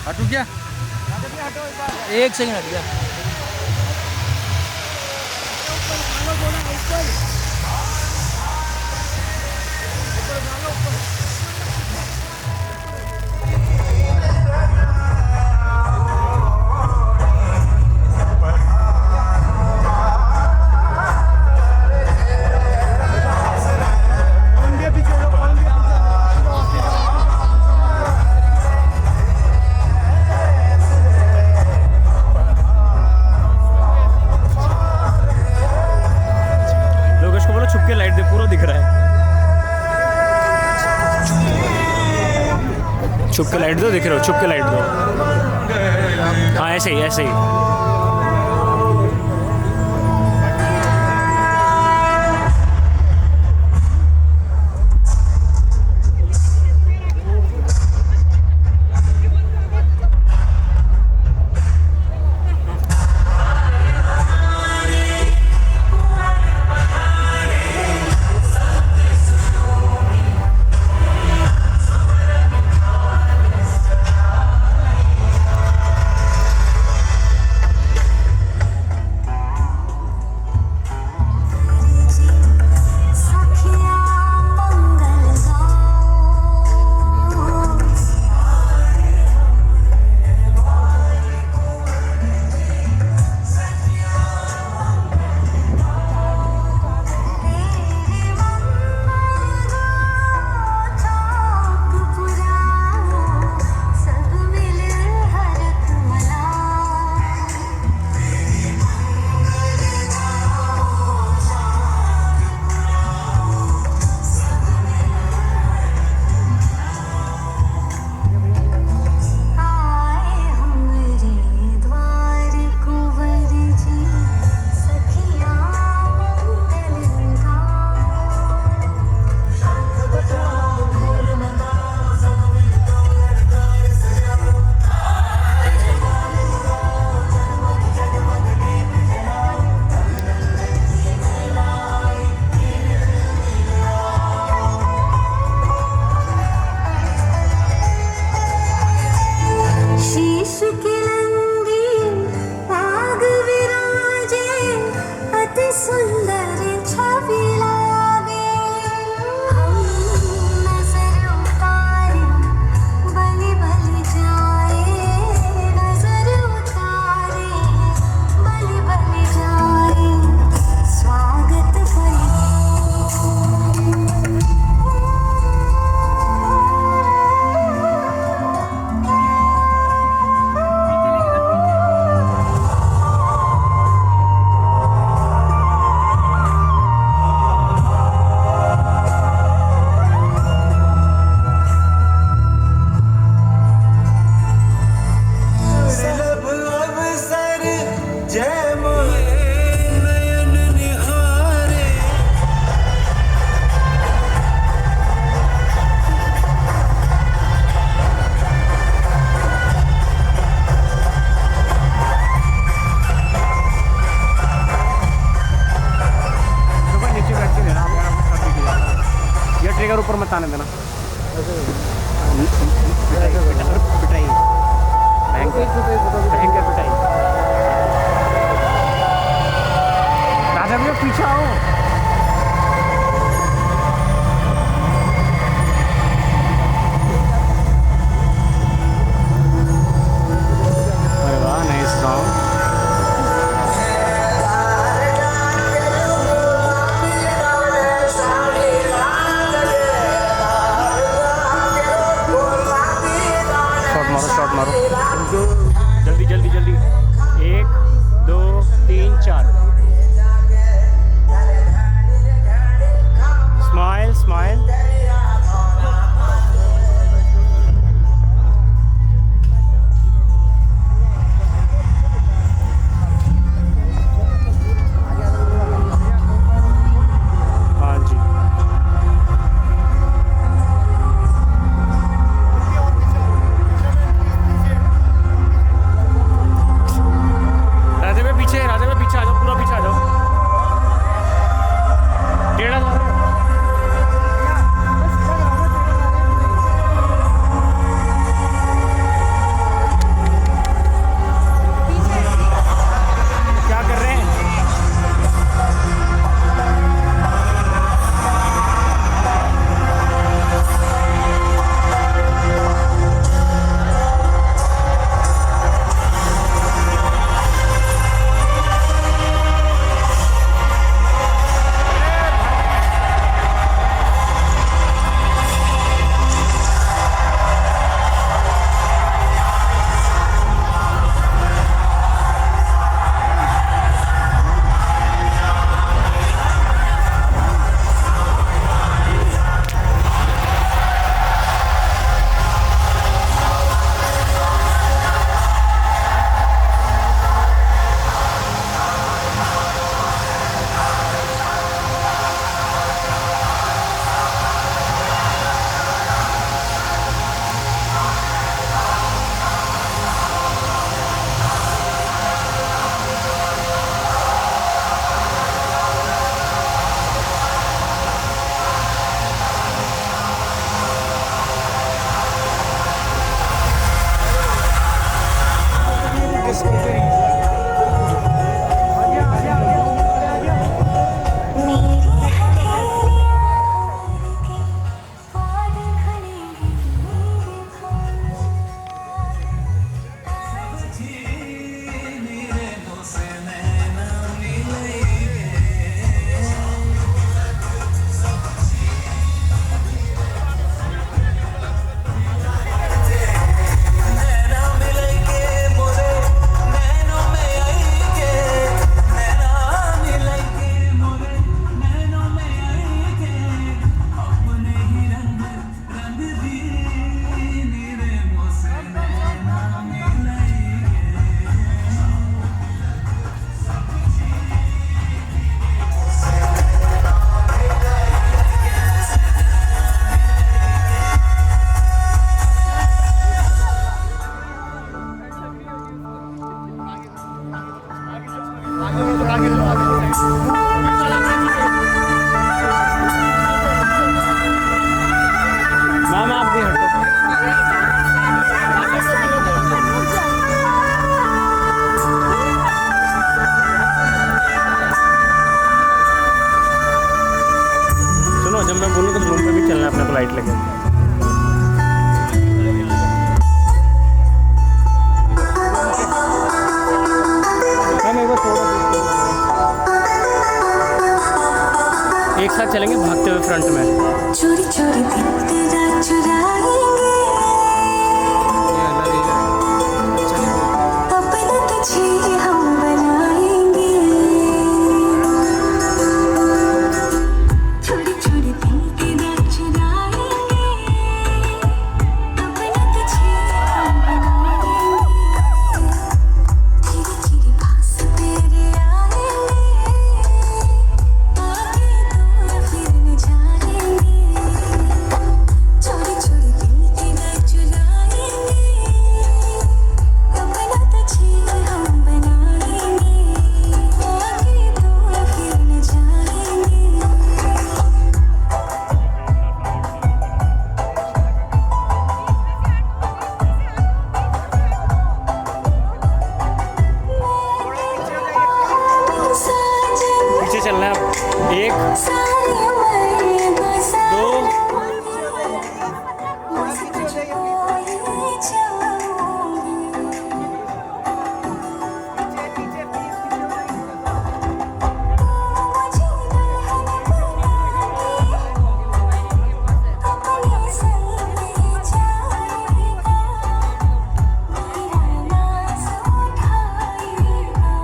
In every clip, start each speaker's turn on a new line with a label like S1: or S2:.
S1: हटू क्या? एक सेकंड हट गया। छुप के लाइट दे, पूरा दिख रहा है। छुप के लाइट दो, दिख रहे हो? छुप के लाइट दो। हाँ ऐसे ही ऐसे ही। ऊपर मत आने देना। पिटाई भयंकर पिटाई। राजा भैया पीछे आओ। अरे वाह, नाइस सॉन्ग। शॉट मारो जल्दी जल्दी जल्दी। 1 2 3 4। और जब मैं बोलूँ तो ब्लूम पे भी चलना है अपने को लाइट लगे। एक साथ चलेंगे भागते हुए फ्रंट में।
S2: चोरी चोरी दिन तेरा चुराएंगे, अपना तुझे हम बनाएंगे। चोरी चोरी दिन तेरा चुराएंगे, अपना तुझे हम बनाएंगे। धीरे धीरे पास तेरे आएंगे, आगे दूर फिर न जाएंगे। चोरी चोरी दिल तेरा चुराएंगे, अपना तुझे हम बनाएंगे। आगे दूर फिर न जाएंगे। साजन
S1: पीछे चलना है। एक
S2: सारी उम्र गुजार
S1: दो
S2: बस तुझको ही चाहूंगी। मुझे दुल्हन बना के अपने संग ले जाएगा, मेरा नाज उठाएगा।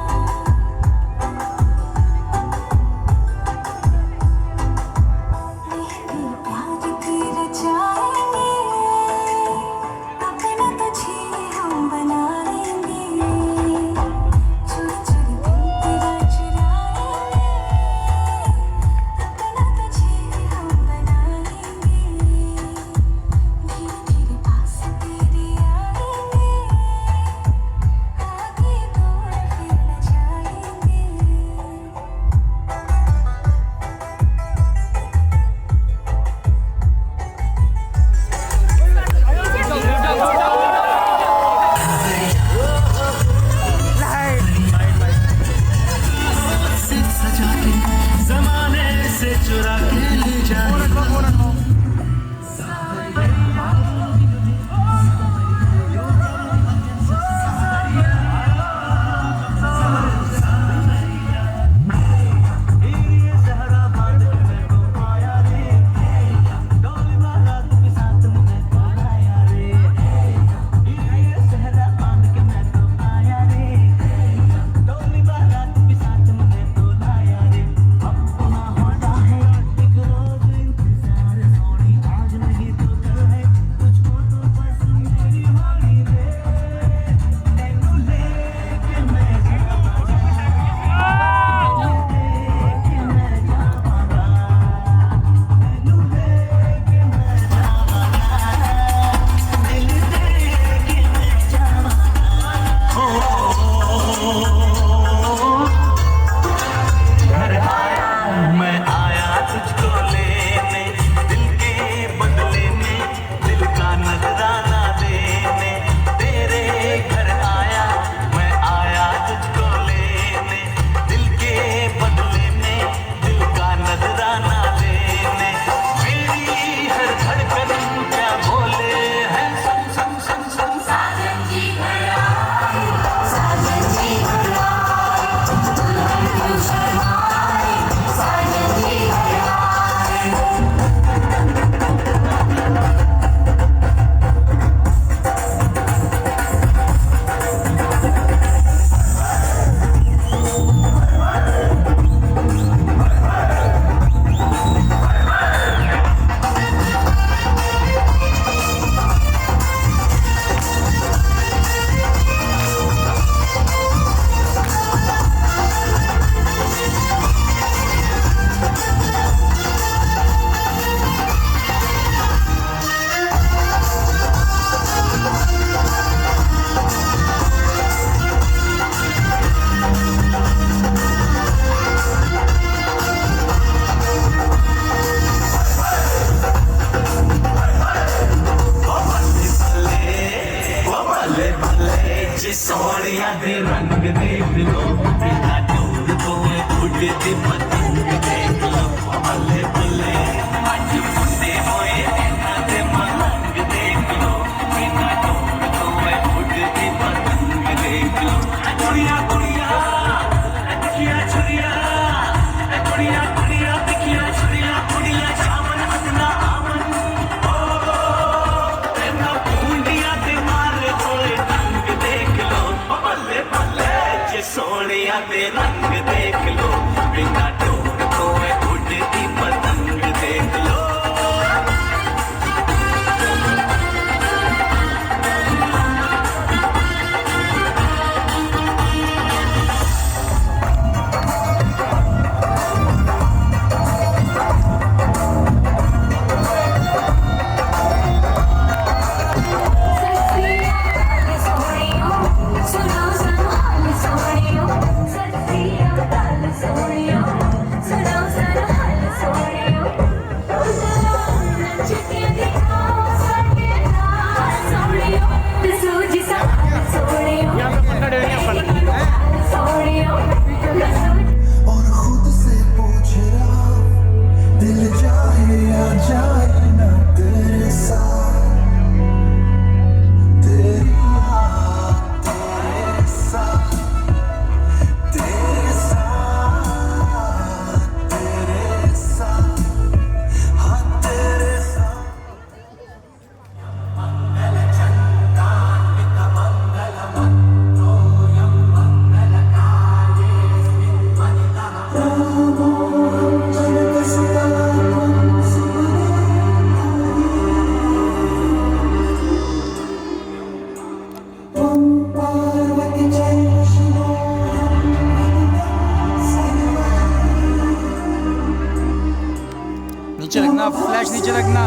S3: नीचे रखना, फ्लैश नीचे रखना।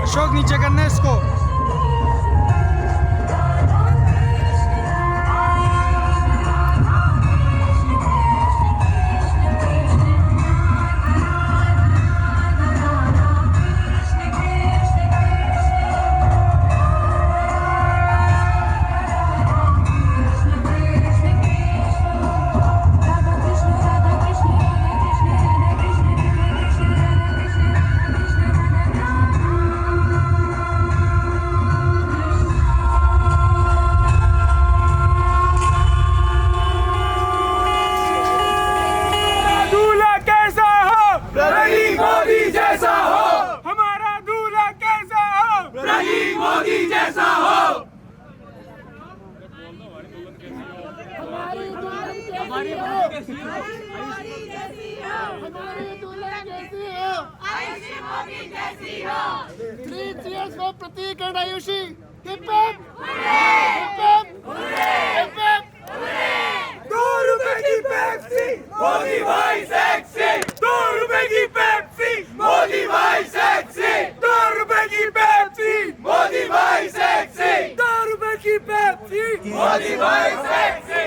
S3: अशोक नीचे करना है इसको।
S4: Three cheers for Pratik and Ayushi. Hip hip! Hip hip! Hip hip!
S5: ₹2 की पेप्सी मोदी भाई सेक्सी, ₹2 की पेप्सी मोदी भाई सेक्सी, ₹2 की पेप्सी मोदी भाई सेक्सी, ₹2 की पेप्सी मोदी भाई सेक्सी।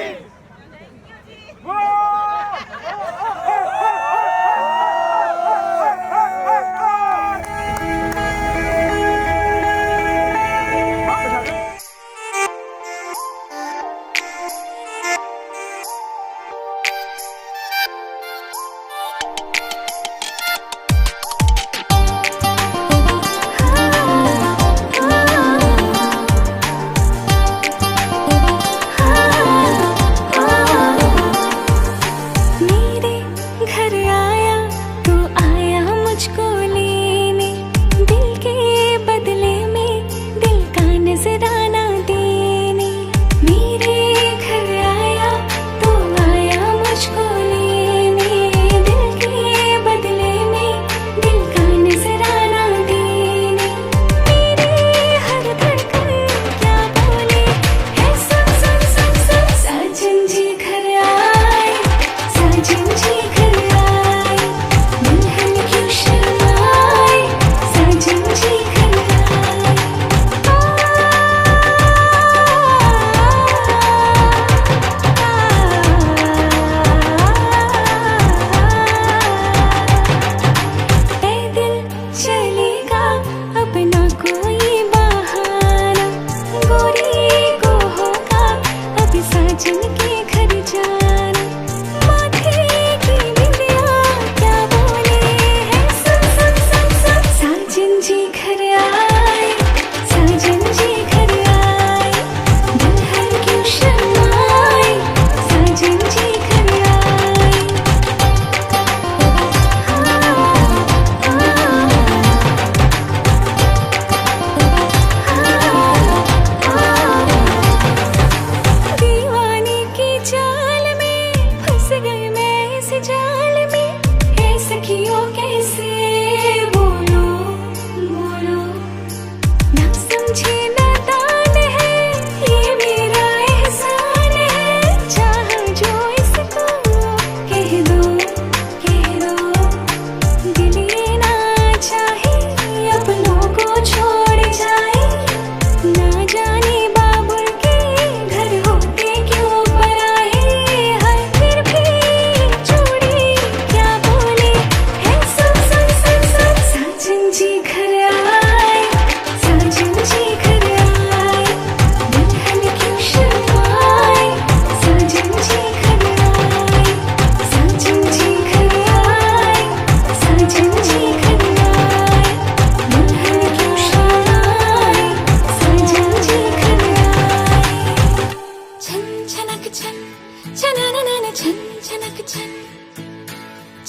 S2: छन छनननन छन छनक छन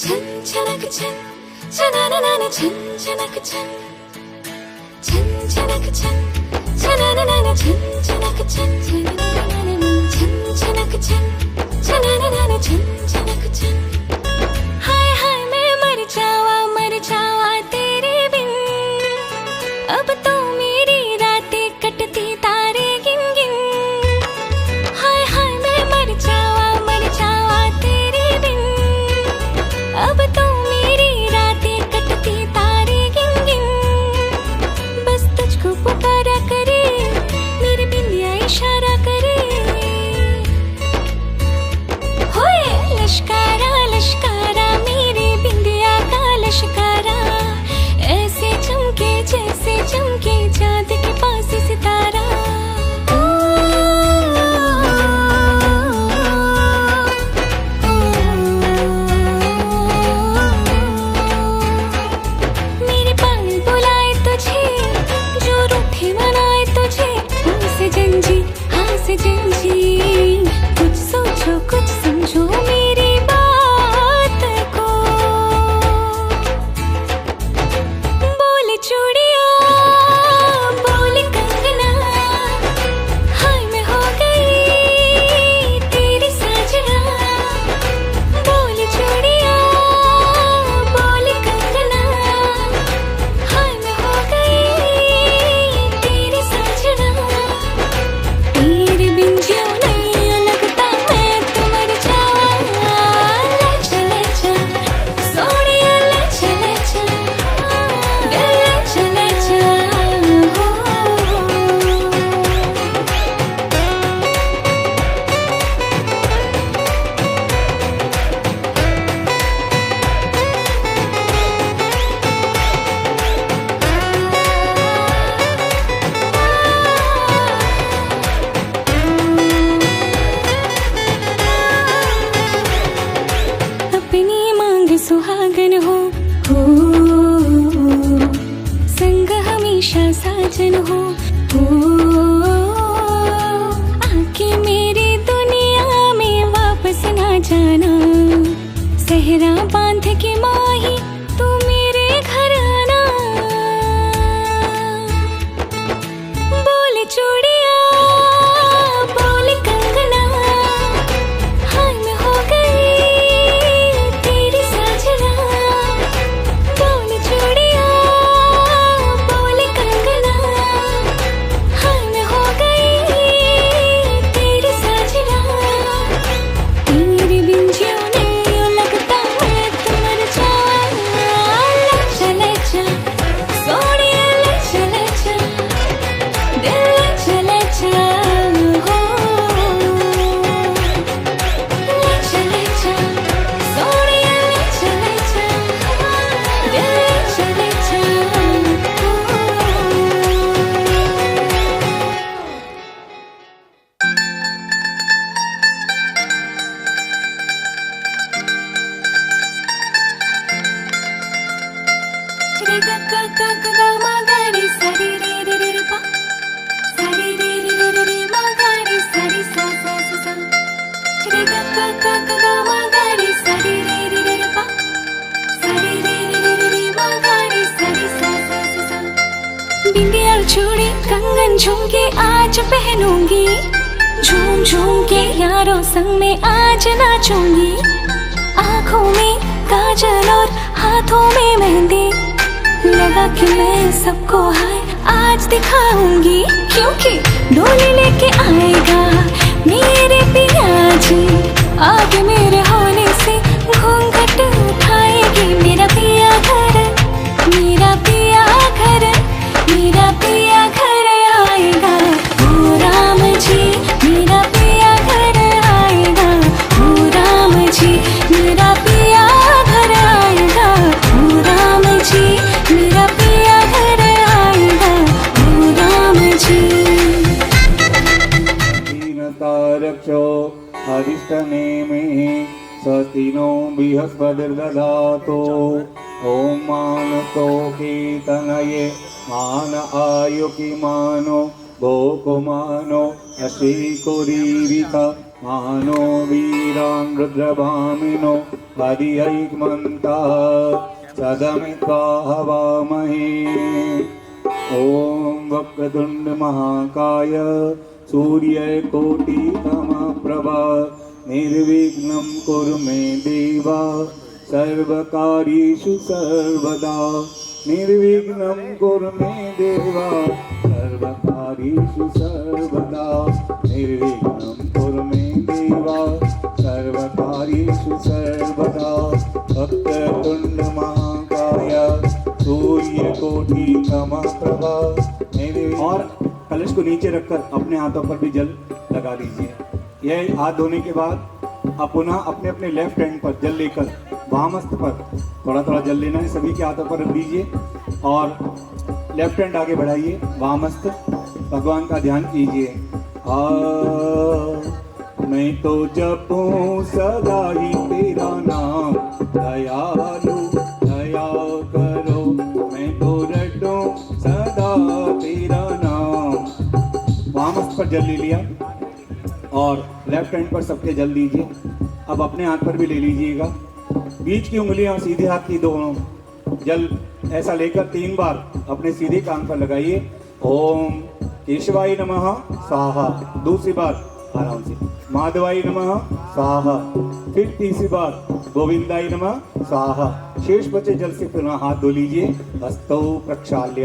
S2: छन छनक छन छनननन छन छनक छन छन छनक छन छनननन छन छनक छन छनननन छन छनक छन छनननन छन छनक छन हाय हाय मैं मर जावा तेरे बिन अब तो मेरी रातें कटती तारे गिन गिन हाय हाय मैं मर जावा तेरे बिन अब तो मेरी रातें कटती तारे गिन गिन बस तुझको पुकारा करे मेरी बिंदिया इशारा करे होए लश्कारा लश्कारा मेरी बिंदिया का लश्कारा ऐसे चमके जैसे चमके चांद के पास सितारा मेरे पागल बुलाए तुझे जो रूठे मनाए तुझे हाँ से जंजी कुछ सोचो कुछ समझो मेरी बात को बोले चूड़िया बोले कंगना हाय मैं हो गई तेरी साजना बोले चूड़िया बोले कंगना हाय मैं हो गई तेरी साजना तेरे बिन जियो नहीं लगता मैं तो मर जावा ले चले जा सोनिया ले चले जा दिल ले चले जा अपनी मांग सुहागन हो संग हमेशा साजन हो आके मेरी दुनिया में वापस ना जाना सहरा बांध के माही तू मेरे घर आना बोले चूड़िया बोले कंगना हाय मैं हो गई तेरी साजना बोले चूड़िया बोले कंगना हाय मैं हो गई तेरी साजना तेरे बिन जियो नहीं लगता मैं तो मर जावा ले चले जा सोनिया ले चले जा दिल ले चले जा ले चले जा सोनिया ले चले जा दिल ले चले जा रे गा गा गा गा गा मा गा रे सरी रे रे रे रे पा सरी रे रे रे रे रे मा गा रे सरी सा सा सा सा रे गा गा गा गा गा मा गा रे सरी रे रे रे रे पा सरी रे रे रे रे रे मा गा रे सरी सा सा सा सा बिंदिया चूड़ी कंगन झुमके आज पहनूंगी झूम झूम के यारों संग में आज नाचूंगी आँखों में काजल और हाथों में मेहंदी लगा कि मैं सबको हाय आज दिखाऊंगी क्योंकि डोली लेके आएगा मेरे पिया जी आगे मेरे होने से घूंघट उठाएगी मेरा पिया घर मेरा पिया घर मेरा पिया घर आएगा ओ राम जी मेरा पिया घर आएगा ओ राम जी मेरा पिया घर आएगा ओ राम जी मेरा पिया घर आएगा ओ राम जी
S6: तारक्षो हरिष्ठनेमि सतिनो बृहस्पतिर्दधातु ॐ मानसो कीर्तनये मान आयुकिमानो गोकुमानो अशीकुरीरित मानो वीरान् रुद्रभामिनो हरिहैमन्ता सदमित्वा हवामहे। ॐ वक्रतुण्ड महाकाय सूर्यकोटिसमप्रभा निर्विघ्नं कुरु मे देव सर्वकार्येषु सर्वदा। निर्विघ्नं कुरु मे देव सर्वकार्येषु सर्वदा। निर्विघ्नं कुरु मे देव सर्वकार्येषु सर्वदा। वक्रतुण्ड महाकाय सूर्यकोटिसमप्रभा। और कलश को नीचे रखकर अपने हाथों पर भी जल लगा दीजिए। यह हाथ धोने के बाद आप पुनः अपने अपने लेफ्ट हैंड पर जल लेकर वामहस्त पर थोड़ा थोड़ा जल लेना है, सभी के हाथों पर रख दीजिए और लेफ्ट हैंड आगे बढ़ाइए, वामहस्त भगवान का ध्यान कीजिए। मैं तो जपूं सदा ही तेरा नाम, दयालु दया करो। मैं तो रटूं सदा तेरा नाम। वामहस्त पर जल ले लिया और लेफ्ट हैंड पर सबके जल दीजिए। अब अपने हाथ पर भी ले लीजिएगा। बीच की उंगलियां सीधे हाथ की दोनों जल ऐसा लेकर 3 बार अपने सीधे कान पर लगाइए। ओम केशवाय नमः स्वाहा। दूसरी बार आराम से माधवाय नमः स्वाहा। फिर तीसरी बार गोविंदाय नमः स्वाहा। शेष बचे जल से पुनः हाथ धो लीजिए। हस्तौ प्रक्षाल्य।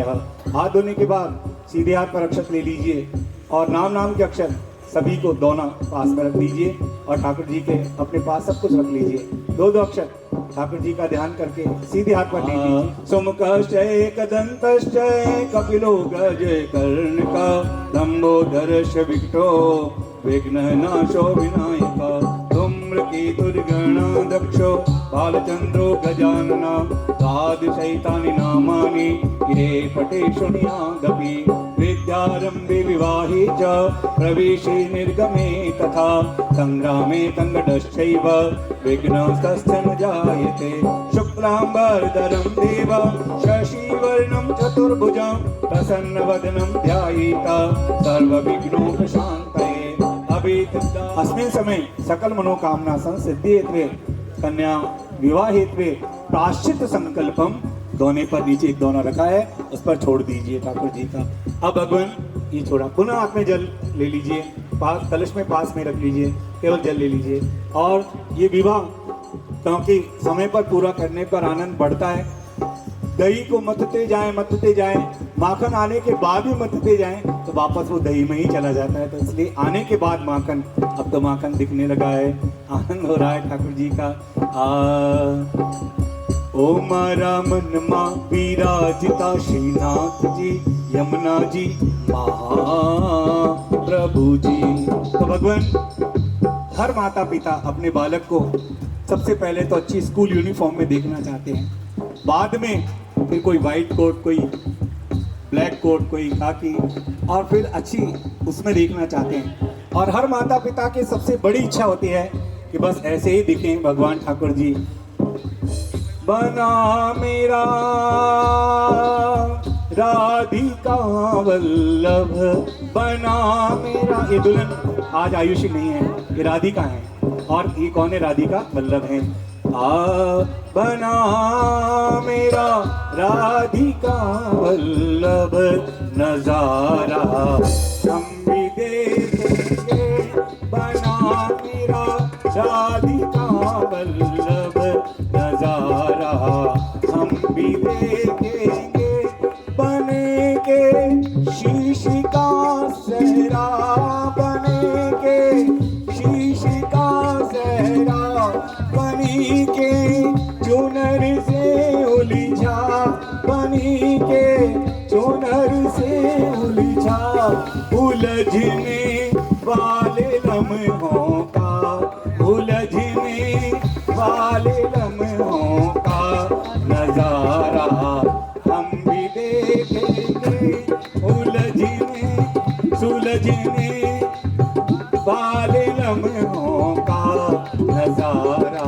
S6: हाथ धोने के बाद सीधे हाथ पर अक्षत ले लीजिए और नाम नाम के अक्षर सभी को दोनों पास में रख लीजिए और ठाकुर जी के अपने पास सब कुछ रख लीजिए। 2 अक्षर ठाकुर जी का ध्यान करके सीधे हाथ पर लीजिए। सुमुखश्चै कदन्तश्चै कपिलो गजय कर्णिका लंबोदरश्च विकटो विघ्ननाशो विनायक धूम्रकेतुर्गणाध्यक्षो बालचन्द्रो गजानना द्वादशैतानि नामानि इरे पटे शृणुयादपि। विद्यारम्भे विवाहे च प्रवेशे निर्गमे तथा संग्रामे तङ्गडश्चैव विघ्नस्तस्य न जायते। शुक्लाम्बरधरं देवं शशिवर्णं चतुर्भुजं प्रसन्नवदनं ध्यायेत सर्वविघ्नोपशान्तये। अस्मिन् समय सकल मनोकामना संसिद्धिहेतवे कन्या विवाहेत्वे प्राश्चित संकल्पम। दोने पर नीचे एक दोना रखा है, उस पर छोड़ दीजिए ठाकुर जी का। अब भगवान ये छोड़ा, पुनः हाथ में जल ले लीजिए, पास कलश में पास में रख लीजिए, केवल जल ले लीजिए। और ये विवाह क्योंकि समय पर पूरा करने पर आनंद बढ़ता है। दही को मथते जाएं, माखन आने के बाद भी मथते जाएं तो वापस वो दही में ही चला जाता है। तो इसलिए आने के बाद माखन, अब तो माखन दिखने लगा है, आनंद हो रहा है ठाकुर जी का। ओ मारा मन मां विराजिता श्रीनाथ जी, यमुना जी, महाप्रभु जी। तो भगवान हर माता पिता अपने बालक को सबसे पहले तो अच्छी स्कूल यूनिफॉर्म में देखना चाहते हैं, बाद में फिर कोई वाइट कोट, कोई ब्लैक कोट, कोई खाकी, और फिर अच्छी उसमें देखना चाहते हैं। और हर माता पिता की सबसे बड़ी इच्छा होती है कि बस ऐसे ही दिखें भगवान ठाकुर जी। बना मेरा राधिका वल्लभ, बना मेरा। ये दुल्हन आज आयुषी नहीं है, ये राधिका है। और ये कौन है? राधिका वल्लभ है। बना मेरा राधिका वल्लभ नजारा हम भी देखेंगे। बना मेरा राधिका वल्लभ नजारा हम भी देखेंगे। बने के शीश का सहरा, बने के शीश का सहरा, बनी के चुनर से उलझा, बनी के चुनर से उलझा। उलझने वाले लम्हों का, उलझने वाले लम्हों का नजारा हम भी देखेंगे। उलझने सुलझने वाले लम्हों का नजारा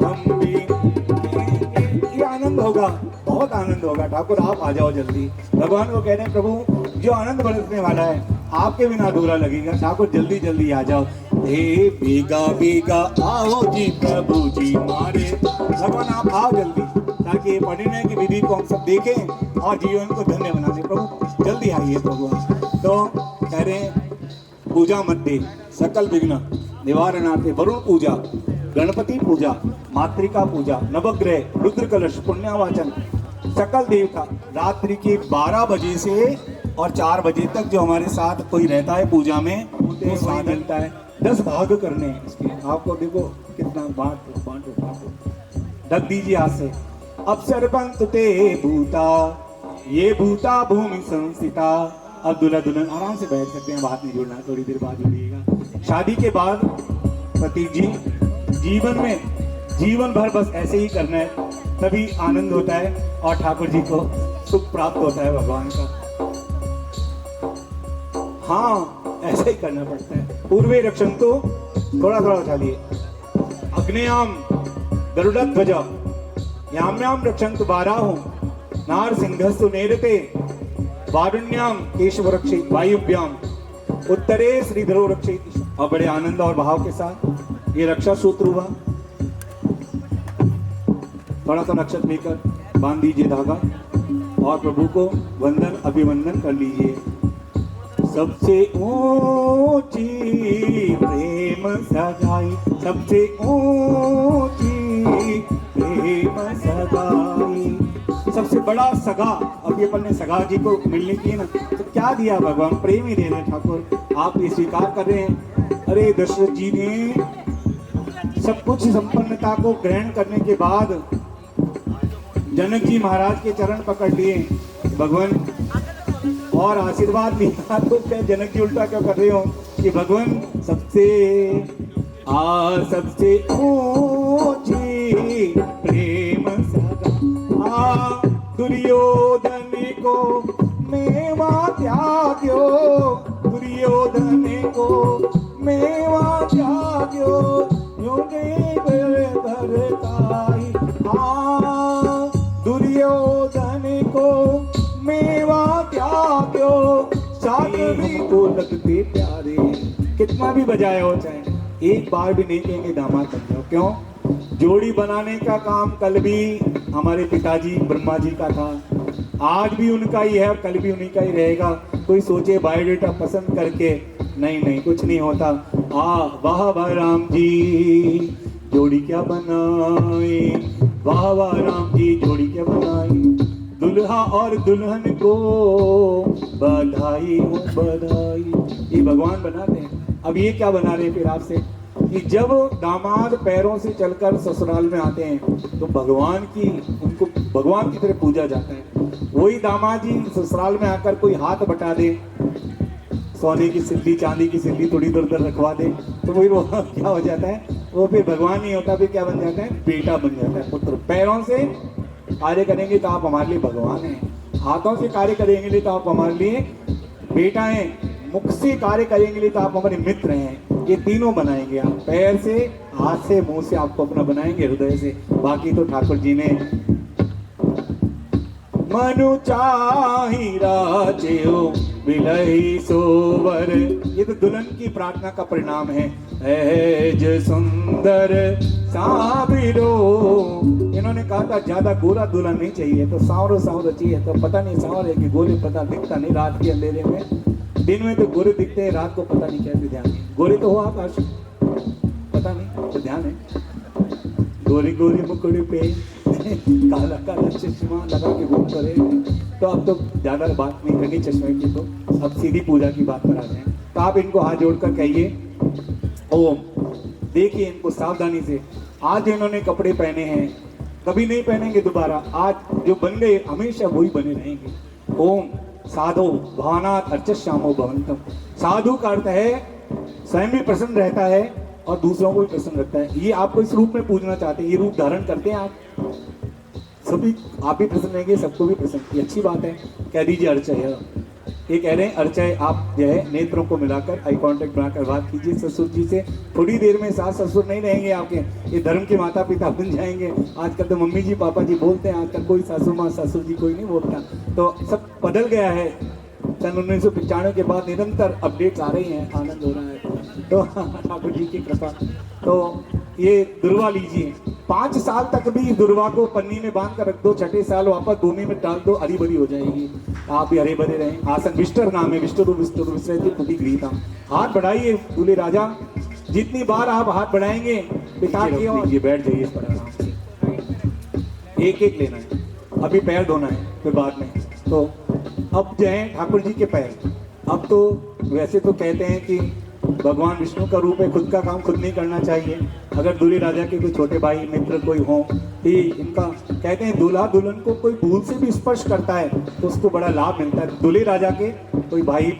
S6: हम भी देखेंगे। ये आनंद होगा, बहुत आनंद होगा। ठाकुर आप आ जाओ जल्दी। भगवान को कह रहे हैं प्रभु जो आनंद बरसने वाला है आपके बिना अधूरा लगेगा, ठाकुर जल्दी जल्दी आ जाओ। हे बेगा बेगा आओ जी प्रभु जी मारे। भगवान आप आओ जल्दी, ताकि ये पढ़ने की विधि को हम सब देखें और जीवन को धन्य बना दें। प्रभु जल्दी आइए प्रभु। तो कह रहे हैं पूजा मध्ये सकल विघ्न निवारणार्थे वरुण पूजा, गणपति पूजा, मातृका पूजा, नवग्रह, रुद्र कलश, पुण्यावाचन, सकल देवता रात्रि के 12 बजे से और 4 बजे तक जो हमारे साथ कोई रहता है पूजा में, उनको साथ मिलता है। 10 भाग करने हैं इसके। आपको देखो कितना बांटो बांटो बांटो, ढक दीजिए हाथ से। अप्सर पंत ते भूता, ये भूता भूमि संस्थिता। अब दूल्हा दुल्हन आराम से बैठ सकते हैं, बात नहीं जुड़ना, थोड़ी देर बाद जुड़िएगा। शादी के बाद प्रतीक जी जीवन में जीवन भर बस ऐसे ही करना है, तभी आनंद होता है और ठाकुर जी को सुख प्राप्त होता है भगवान का। हाँ ऐसा ही करना पड़ता है। पूर्वे रक्षण तो थोड़ा थोड़ा उछालिए। अग्नेयाम गरुड़ ध्वज, याम्याम रक्षंतु बाराहो, नार सिंहस्तु नेरते, वारुण्याम केशव रक्षित वायुभ्याम, उत्तरे श्रीधरो रक्षित। और बड़े आनंद और भाव के साथ ये रक्षा सूत्र हुआ। थोड़ा सा नक्षत्र लेकर बांध दीजिए धागा और प्रभु को वंदन अभिवंदन कर लीजिए। सबसे ऊंची प्रेम सगाई, सबसे ऊंची प्रेम सगाई, सबसे बड़ा सगा। अभी अपन ने सगा जी को मिलने की है ना, तो क्या दिया भगवान? प्रेम ही दे रहे हैं ठाकुर। आप ये स्वीकार कर रहे हैं। अरे दशरथ जी ने सब कुछ संपन्नता को ग्रहण करने के बाद जनक जी महाराज के चरण पकड़ लिए भगवान और आशीर्वाद लिया। तो क्या जनक जी उल्टा क्या कर रहे हो कि भगवान सबसे ऊंची प्रेम सगा, दुर्योधन को मेवा त्याग्यो, दुर्योधन को मेवा त्याग्यो, योगे भरताई। दुर्योधन को मेवा त्याग्यो, सागरी को लगते प्यारे। कितना भी बजाया हो, चाहे एक बार भी नहीं कहेंगे दामाद बन जाओ। क्यों? जोड़ी बनाने का काम कल भी हमारे पिताजी ब्रह्मा जी का था, आज भी उनका ही है और कल भी उन्हीं का ही रहेगा। कोई सोचे बायोडेटा पसंद करके, नहीं नहीं कुछ नहीं होता। वाह वाह राम जी जोड़ी क्या बनाई, वाह वाह राम जी जोड़ी क्या बनाई, दुल्हा और दुल्हन को बधाई हो बधाई। ये भगवान बनाते हैं। अब ये क्या बना रहे फिर आपसे कि जब दामाद पैरों से चलकर ससुराल में आते हैं तो उनको भगवान की तरह पूजा जाता है। वही दामाद जी ससुराल में आकर कोई हाथ बटा दे, सोने की सिल्ली चांदी की सिल्ली थोड़ी इधर उधर रखवा दे, तो वही वो क्या हो जाता है? वो फिर भगवान नहीं होता, फिर क्या बन जाता है? बेटा बन जाता है, पुत्र। पैरों से कार्य करेंगे तो आप हमारे लिए भगवान हैं, हाथों से कार्य करेंगे तो आप हमारे लिए बेटा हैं, मुख से कार्य करेंगे तो आप हमारे मित्र हैं। ये तीनों बनाएंगे आप, पैर से, हाथ से, मुंह से आपको अपना बनाएंगे, हृदय से। बाकी तो ठाकुर जी ने मनु चाही राजेओ बिलही सोवर, ये तो दुल्हन की प्रार्थना का परिणाम है। ऐज सुंदर साबिरो, इन्होंने कहा था ज्यादा गोरा दुल्हन नहीं चाहिए, तो सांवरो सांवरो चाहिए। तो पता नहीं सांवर है कि गोरे, पता दिखता नहीं रात के अंधेरे में। दिन में तो गोरे दिखते हैं, रात को पता नहीं कैसे ध्यान है। गोरे तो हो आकाश, पता नहीं तो ध्यान है। गोरी गोरी मुकुड़ पे काला काला चश्मा लगा के घूम करे। तो अब तो ज्यादा बात नहीं करनी चश्मे की, तो अब सीधी पूजा की बात पर आ जाए। तो आप इनको हाथ जोड़कर कहिए ओम। देखिए इनको सावधानी से। आज इन्होंने कपड़े पहने हैं, कभी नहीं पहनेंगे दोबारा। आज जो बन गए हमेशा वही बने रहेंगे। ओम साधो भावनात् अर्चश्यामो भवन्तम। साधु का अर्थ है स्वयं भी प्रसन्न रहता है और दूसरों को भी प्रसन्न रखता है। ये आपको इस रूप में पूजना चाहते हैं, ये रूप धारण करते हैं आप। सभी आप भी प्रसन्न रहेंगे, सबको भी प्रसन्न। ये अच्छी बात है। कह दीजिए अर्चय। ये कह रहे हैं अर्चय, आप जो है नेत्रों को मिलाकर आई कांटेक्ट बनाकर बात कीजिए ससुर जी से। थोड़ी देर में सास ससुर नहीं रहेंगे आपके, ये धर्म के माता पिता बन जाएंगे। आजकल तो मम्मी जी पापा जी बोलते हैं, आजकल कोई सासू माँ ससुर जी कोई नहीं बोलता। तो सब बदल गया है। सन 1995 के बाद निरंतर अपडेट्स आ रही हैं, आनंद हो रहा है। तो ठाकुर जी की कृपा। तो ये दुर्वा लीजिए, 5 साल तक भी दुर्वा को पन्नी में बांध कर रख दो, छठे साल वापस भूमि में डाल दो, हरी भरी हो जाएगी, आप भी हरे भरे रहें। आसन विष्टर नाम है, विष्टु विश्रति पुटी गृहीता। हाथ बढ़ाइए दूल्हे राजा, जितनी बार आप हाथ बढ़ाएंगे पिता की ओर बैठ जाइए इस पर आराम से। एक एक लेना है, अभी पैर धोना है फिर बाद में। तो अब जो है ठाकुर जी के पैर, अब तो वैसे तो कहते हैं कि भगवान विष्णु का रूप है, खुद का काम खुद नहीं करना चाहिए। अगर दूल्हे राजा के कोई छोटे भाई मित्र कोई हो, ही इनका कहते हैं दूल्हा दुल्हन को कोई भूल से भी स्पर्श करता है तो उसको बड़ा लाभ मिलता है। दूल्हे राजा के कोई भाई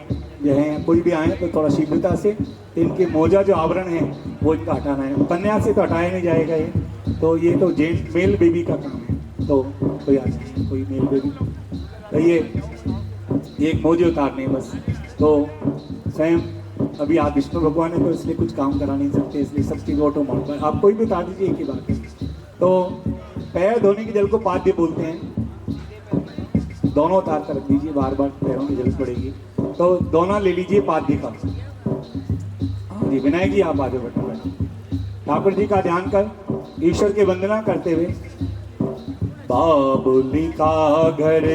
S6: जो है कोई भी आए तो थोड़ा शीघ्रता से इनके मोजा जो आवरण है वो इनका हटाना है। कन्या से तो हटाया नहीं जाएगा ये, तो ये तो जेंट मेल बेबी का काम है। तो कोई आ जाए कोई मेल बेबी, तो ये एक मोजे उतारने हैं बस। तो स्वयं अभी आप विष्णु भगवान है तो इसलिए कुछ काम करा नहीं सकते, इसलिए सब चीज़ ऑटो मारता है। आप कोई भी उतार दीजिए, एक ही बात है। तो पैर धोने के जल को पाद्य बोलते हैं, दोनों उतार कर रख दीजिए, बार बार पैरों की जरूरत पड़ेगी। तो दोनों ले लीजिए पाद्य का। हाँ जी, विनायक जी आप आगे बढ़े, ठाकुर जी का ध्यान कर ईश्वर की वंदना करते हुए। बाबुली का घर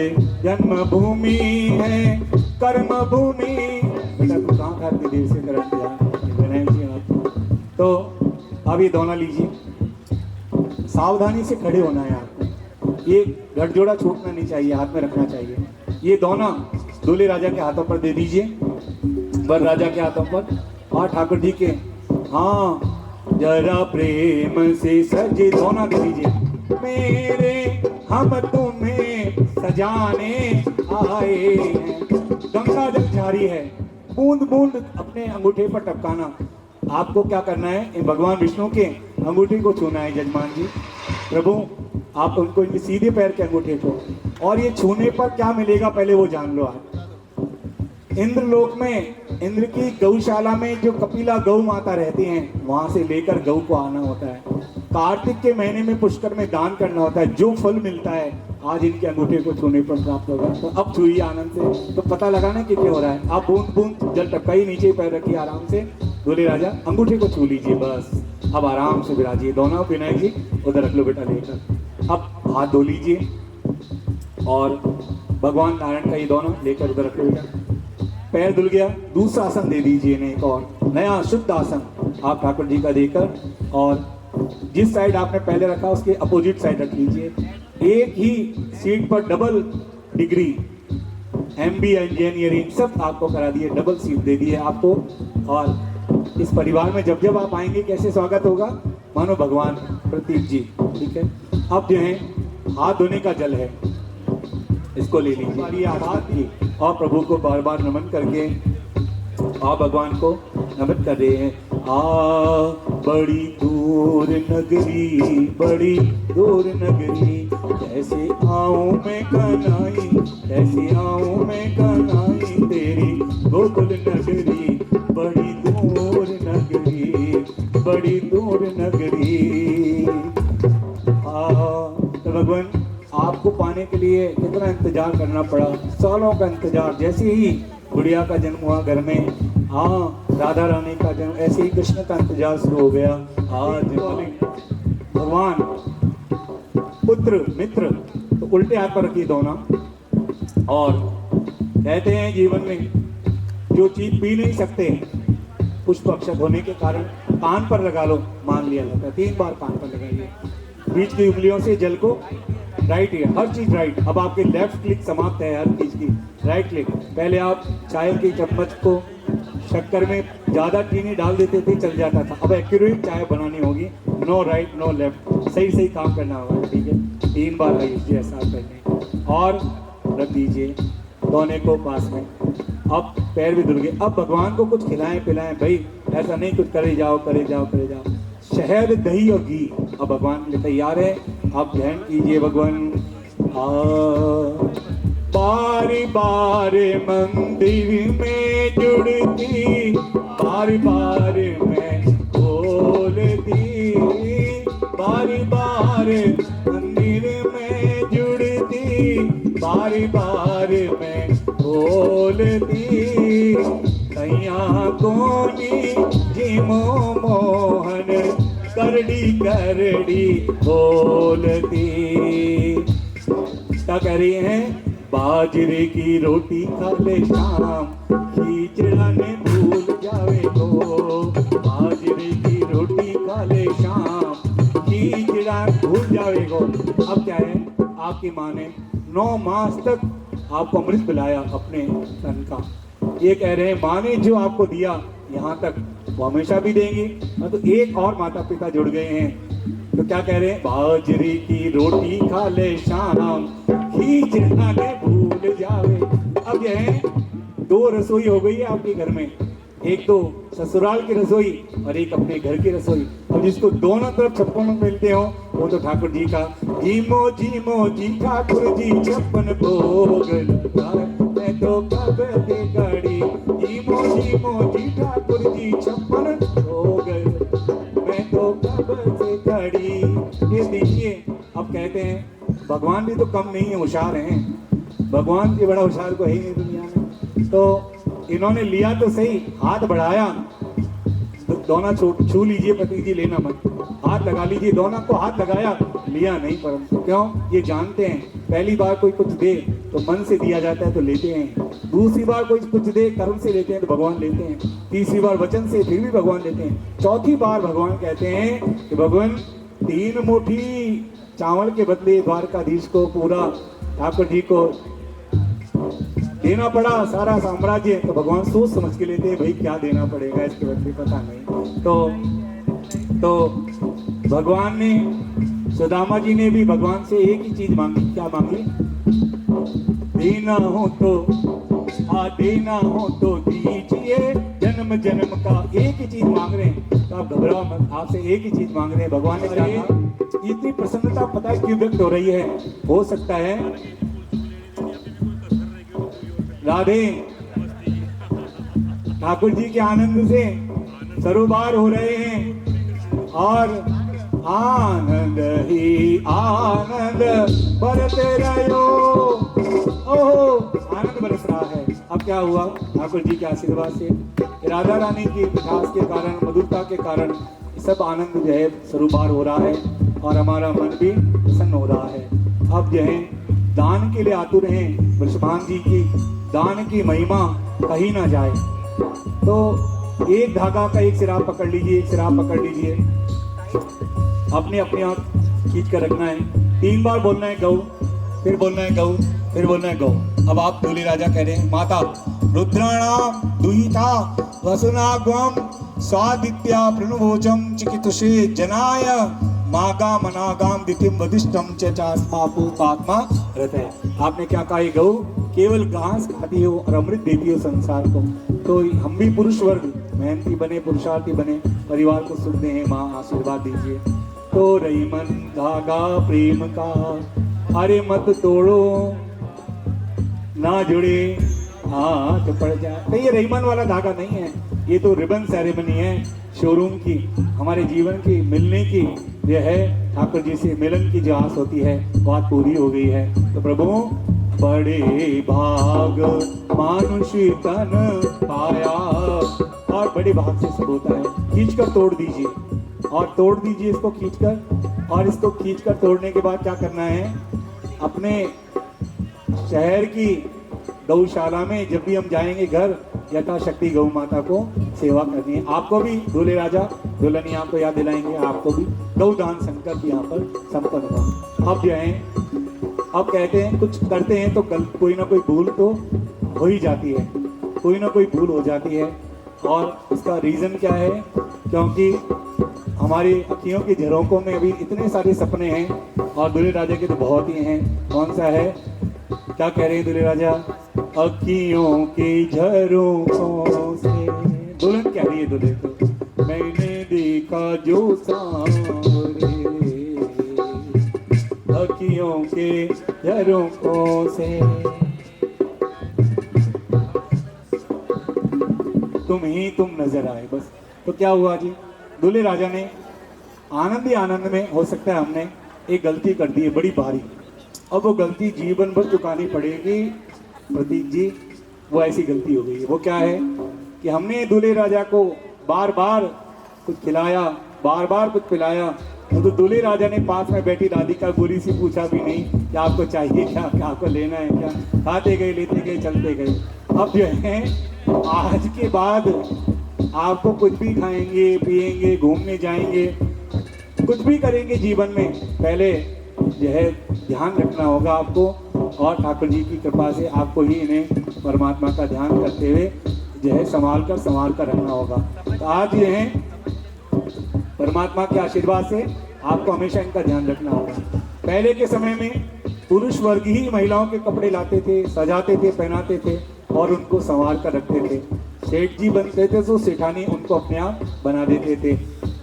S6: जन्मभूमि है, कर्म भूमि। बेटा तू कहाँ खाती देर से कर दिया विनायक जी आप। तो अब ये दोनों लीजिए, सावधानी से खड़े होना है आपको, ये गठजोड़ा छूटना नहीं चाहिए, हाथ में रखना चाहिए। ये दोनों दूल्हे राजा के हाथों पर दे दीजिए, वर राजा के हाथों पर और ठाकुर जी के। हाँ, जरा प्रेम से सजे दोनों दे दीजिए। मेरे हम तुम्हें सजाने आए हैं। गंगा जल जारी है, बूंद बूंद अपने अंगूठे पर टपकाना। आपको क्या करना है, भगवान विष्णु के अंगूठे को छूना है जजमान जी। प्रभु आप उनको इनके सीधे पैर के अंगूठे को, और ये छूने पर क्या मिलेगा पहले वो जान लो आप। इंद्रलोक में, इंद्र की गौशाला में जो कपिला गौ माता रहती हैं, वहां से लेकर गौ को आना होता है। कार्तिक के महीने में पुष्कर में दान करना होता है। जो फल मिलता है आज इनके अंगूठे को छूने पर प्राप्त होगा। तो अब छुइए आनंद से, तो पता लगाना कि क्या हो रहा है। आप बूंद बूंद जल टपकाइए, नीचे पैर रखिए आराम से। दूल्हे राजा अंगूठे को छू लीजिए बस। अब आराम से विराजिए, दोनों विनायक जी उधर रख लो बेटा लेकर। अब हाथ धो लीजिए और भगवान नारायण का ये दोनों लेकर उधर रख लो बेटा। पैर धुल गया, दूसरा आसन दे दीजिए इन्हें, एक और नया शुद्ध आसन आप ठाकुर जी का देकर, और जिस साइड आपने पहले रखा उसके अपोजिट साइड रख लीजिए। एक ही सीट पर डबल डिग्री MBA इंजीनियरिंग सब आपको करा दिए, डबल सीट दे दिए आपको। और इस परिवार में जब जब आप आएंगे कैसे स्वागत होगा, मानो भगवान प्रतीक जी। ठीक है, अब जो है हाथ धोने का जल है, इसको ले लीजिए हाथ की, और प्रभु को बार बार नमन करके आप भगवान को नमन कर रहे हैं। बड़ी दूर नगरी, बड़ी दूर नगरी, कैसे आऊं मैं कनाई, कैसे आऊं मैं कनाई, तेरी गोकुल नगरी, बड़ी दूर नगरी, बड़ी दूर नगरी। तो भगवान आपको पाने के लिए कितना इंतजार करना पड़ा, सालों का इंतजार। जैसे ही गुड़िया का जन्म हुआ घर में, हाँ राधा रानी का जन्म, ऐसे ही कृष्ण का इंतजार शुरू हो गया। आज भगवान पुत्र मित्र, तो उल्टे हाथ पर रखिए दोनों। और कहते हैं जीवन में जो चीज पी नहीं सकते, पुष्प अक्षत होने के कारण कान पर लगा लो, मान लिया जाता है। 3 बार कान पर लगाइए, बीच की उंगलियों से जल को राइट है, हर चीज राइट। अब आपकी लेफ्ट क्लिक समाप्त है, हर चीज की राइट क्लिक। पहले आप चाय की चम्मच को शक्कर में ज्यादा चीनी डाल देते थे, चल जाता था। अब एक्यूरेट चाय बनानी होगी, नो राइट नो लेफ्ट, सही सही काम करना होगा। ठीक है, 3 बार आइए ऐसा करने, और रख दीजिए दोनों को पास में। अब पैर भी धुल गए, अब भगवान को कुछ खिलाएं पिलाएं भाई, ऐसा नहीं कुछ करे जाओ करे जाओ करे जाओ। शहद दही और घी अब भगवान के लिए तैयार है। आप ध्यान कीजिए भगवान। बारी बार मंदिर में जुड़ती, बारी बार में बोलती, बारी बार मंदिर में जुड़ती, बारी बार में बोलती, कैया कोनी जी करड़ी करड़ी बोलती। क्या कह रही हैं? बाजरे की रोटी खा ले शाम, खींचड़ा ने भूल जावे को। बाजरे की रोटी खा ले शाम, खींचड़ा भूल जावे को। अब क्या है, आपकी माँ ने 9 मास तक आपको अमृत पिलाया अपने स्तन का। ये कह रहे हैं माँ ने जो आपको दिया यहाँ तक वो हमेशा भी देंगी। तो एक और माता पिता जुड़ गए हैं, तो क्या कह रहे हैं? बाजरे की रोटी खा ले शाम, खींचड़ा ने भूल जावे। अब यह है 2 रसोई हो गई है आपके घर में, एक तो ससुराल की रसोई और एक अपने घर की रसोई। अब जिसको दोनों तरफ 56 मिलते हो वो तो ठाकुर जी का जीमो जी ठाकुर जी 56 भोग लगाए। मैं तो कब से गड़ी जीमो जी ठाकुर जी 56 भोग, मैं तो कब से गड़ी। ये देखिए, अब कहते हैं भगवान भी तो कम नहीं है, होशियार हैं। भगवान के बड़ा होशियार को है ही नहीं दुनिया में। तो इन्होंने लिया तो सही, हाथ बढ़ाया, दोना छू लीजिए पति जी, लेना मत, हाथ लगा लीजिए। दोनों को हाथ लगाया, लिया नहीं। परंतु क्यों? ये जानते हैं पहली बार कोई कुछ दे तो मन से दिया जाता है तो लेते हैं, दूसरी बार कोई कुछ दे कर्म से लेते हैं तो भगवान लेते हैं, तीसरी बार वचन से फिर भी भगवान लेते हैं, चौथी बार भगवान कहते हैं कि भगवान 3 मुट्ठी चावल के बदले द्वारकाधीश को पूरा ठाकुर जी को देना पड़ा सारा साम्राज्य। तो भगवान सोच समझ के लेते हैं भाई क्या देना पड़ेगा इसके बदले, पता नहीं। तो भगवान ने, सुदामा जी ने भी भगवान से एक ही चीज मांगी। क्या मांगी? देना हो तो दीजिए, जन्म जन्म का एक ही चीज मांग रहे हैं। तो आप घबराओ मत, आपसे एक ही चीज मांग रहे हैं। भगवान ने कहा इतनी प्रसन्नता पता है क्यों व्यक्त हो रही है? हो सकता है राधे ठाकुर जी के आनंद से सरोबार हो रहे हैं और आनंद ही आनंद बरते रहो। ओहो, आनंद बरस रहा है। अब क्या हुआ? ठाकुर जी के आशीर्वाद से, राधा रानी की मिठास के कारण, मधुरता के कारण सब आनंद जो है सरोबार हो रहा है और हमारा मन भी प्रसन्न हो रहा है। अब जो है दान के लिए आतुर हैं। वृषभान जी की दान की महिमा कहीं ना जाए। तो एक धागा का एक सिरा पकड़ लीजिए, एक सिरा पकड़ लीजिए, अपने अपने आप खींच कर रखना है। 3 बार बोलना है गौ, फिर बोलना है गौ, फिर बोलना है गौ। अब आप दूल्हे राजा कह रहे हैं माता रुद्राणाम दुहिता वसुनागम स्वादित्या प्रणुभोजम चिकितुषे जनाय मागाम अनागाम दितिम वदिष्टम चात्मा रथ है। आपने क्या कहा? गौ केवल घास खाती हो और अमृत देती हो संसार को। तो हम भी पुरुष वर्ग मेहनती बने, पुरुषार्थी बने, परिवार को सुख दें। माँ आशीर्वाद दीजिए। तो रही मन धागा प्रेम का, अरे मत तोड़ो ना जुड़े हाथ पड़ जाए। तो ये रहीमन वाला धागा नहीं है, ये तो रिबन सेरेमनी है शोरूम की, हमारे जीवन की मिलने की। यह है ठाकुर जी से मिलन की जो आस होती है बात पूरी हो गई है। तो प्रभु बड़े भाग मानुष तन पाया, और बड़े भाग से सब होता है। खींच कर तोड़ दीजिए और तोड़ दीजिए इसको खींचकर, और इसको खींचकर तोड़ने के बाद क्या करना है? अपने शहर की गौशाला में जब भी हम जाएंगे घर, यथाशक्ति गौ माता को सेवा करनी है। आपको भी दूल्हे राजा दुल्हनिया आपको याद दिलाएंगे, आपको भी गौदान संकल्प यहाँ पर संपन्न हुआ। अब जो है, अब कहते हैं कुछ करते हैं तो कोई ना कोई भूल तो हो ही जाती है, कोई ना कोई भूल हो जाती है। और इसका रीज़न क्या है? क्योंकि हमारी अखियों की झरोकों में अभी इतने सारे सपने हैं और दूल्हे राजा के तो बहुत ही हैं। कौन सा है? क्या कह रहे हैं दूल्हे राजा? अखियों की झरोकों से, दुल्हन कह रही है दूल्हे को, मैंने देखा जो सारे अखियों के झरोकों से तुम ही तुम नजर आए। बस। तो क्या हुआ जी? दूल्हे राजा ने आनंद ही आनंद में, हो सकता है हमने एक गलती कर दी है बड़ी भारी, अब वो गलती जीवन भर चुकानी पड़ेगी। प्रतीक जी, वो ऐसी गलती हो गई है। वो क्या है कि हमने दूल्हे राजा को बार बार कुछ खिलाया, बार बार कुछ पिलाया। तो दूल्हे राजा ने पास में बैठी राधिका गोरी से पूछा भी नहीं कि आपको चाहिए क्या, क्या आपको लेना है क्या। खाते गए, लेते गए, चलते गए। अब जो है आज के बाद आपको कुछ भी खाएंगे, पिएंगे, घूमने जाएंगे, कुछ भी करेंगे जीवन में, पहले जो है ध्यान रखना होगा आपको। और ठाकुर जी की कृपा से आपको ही इन्हें परमात्मा का ध्यान करते हुए जो है संभाल कर रखना होगा। तो आज ये है परमात्मा के आशीर्वाद से आपको हमेशा इनका ध्यान रखना होगा। पहले के समय में पुरुष वर्ग ही महिलाओं के कपड़े लाते थे, सजाते थे, पहनाते थे और उनको संभाल कर रखते थे। सेठ जी बनते थे तो सेठानी उनको अपने आप बना देते थे।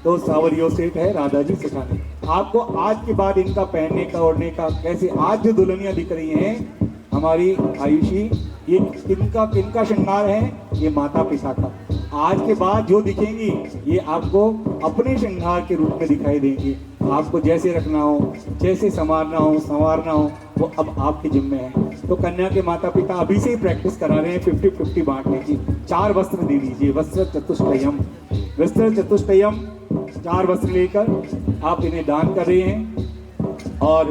S6: तो सावरियो सेठ है, राधा जी सेठानी। आपको आज के बाद इनका पहनने का, ओढ़ने का, कैसे आज जो दुल्हनियां दिख रही हैं हमारी आयुषी, ये किनका श्रृंगार है? ये माता पिता का। आज के बाद जो दिखेंगी ये आपको अपने श्रृंगार के रूप में दिखाई देंगी। आपको जैसे रखना हो, जैसे संवारना हो वो अब आपके जिम्मे है। तो कन्या के माता पिता अभी से ही प्रैक्टिस करा रहे हैं 50-50 बांटने की। 4 वस्त्र दे दीजिए, वस्त्र चतुष्टयम 4 वस्त्र लेकर आप इन्हें दान कर रहे हैं। और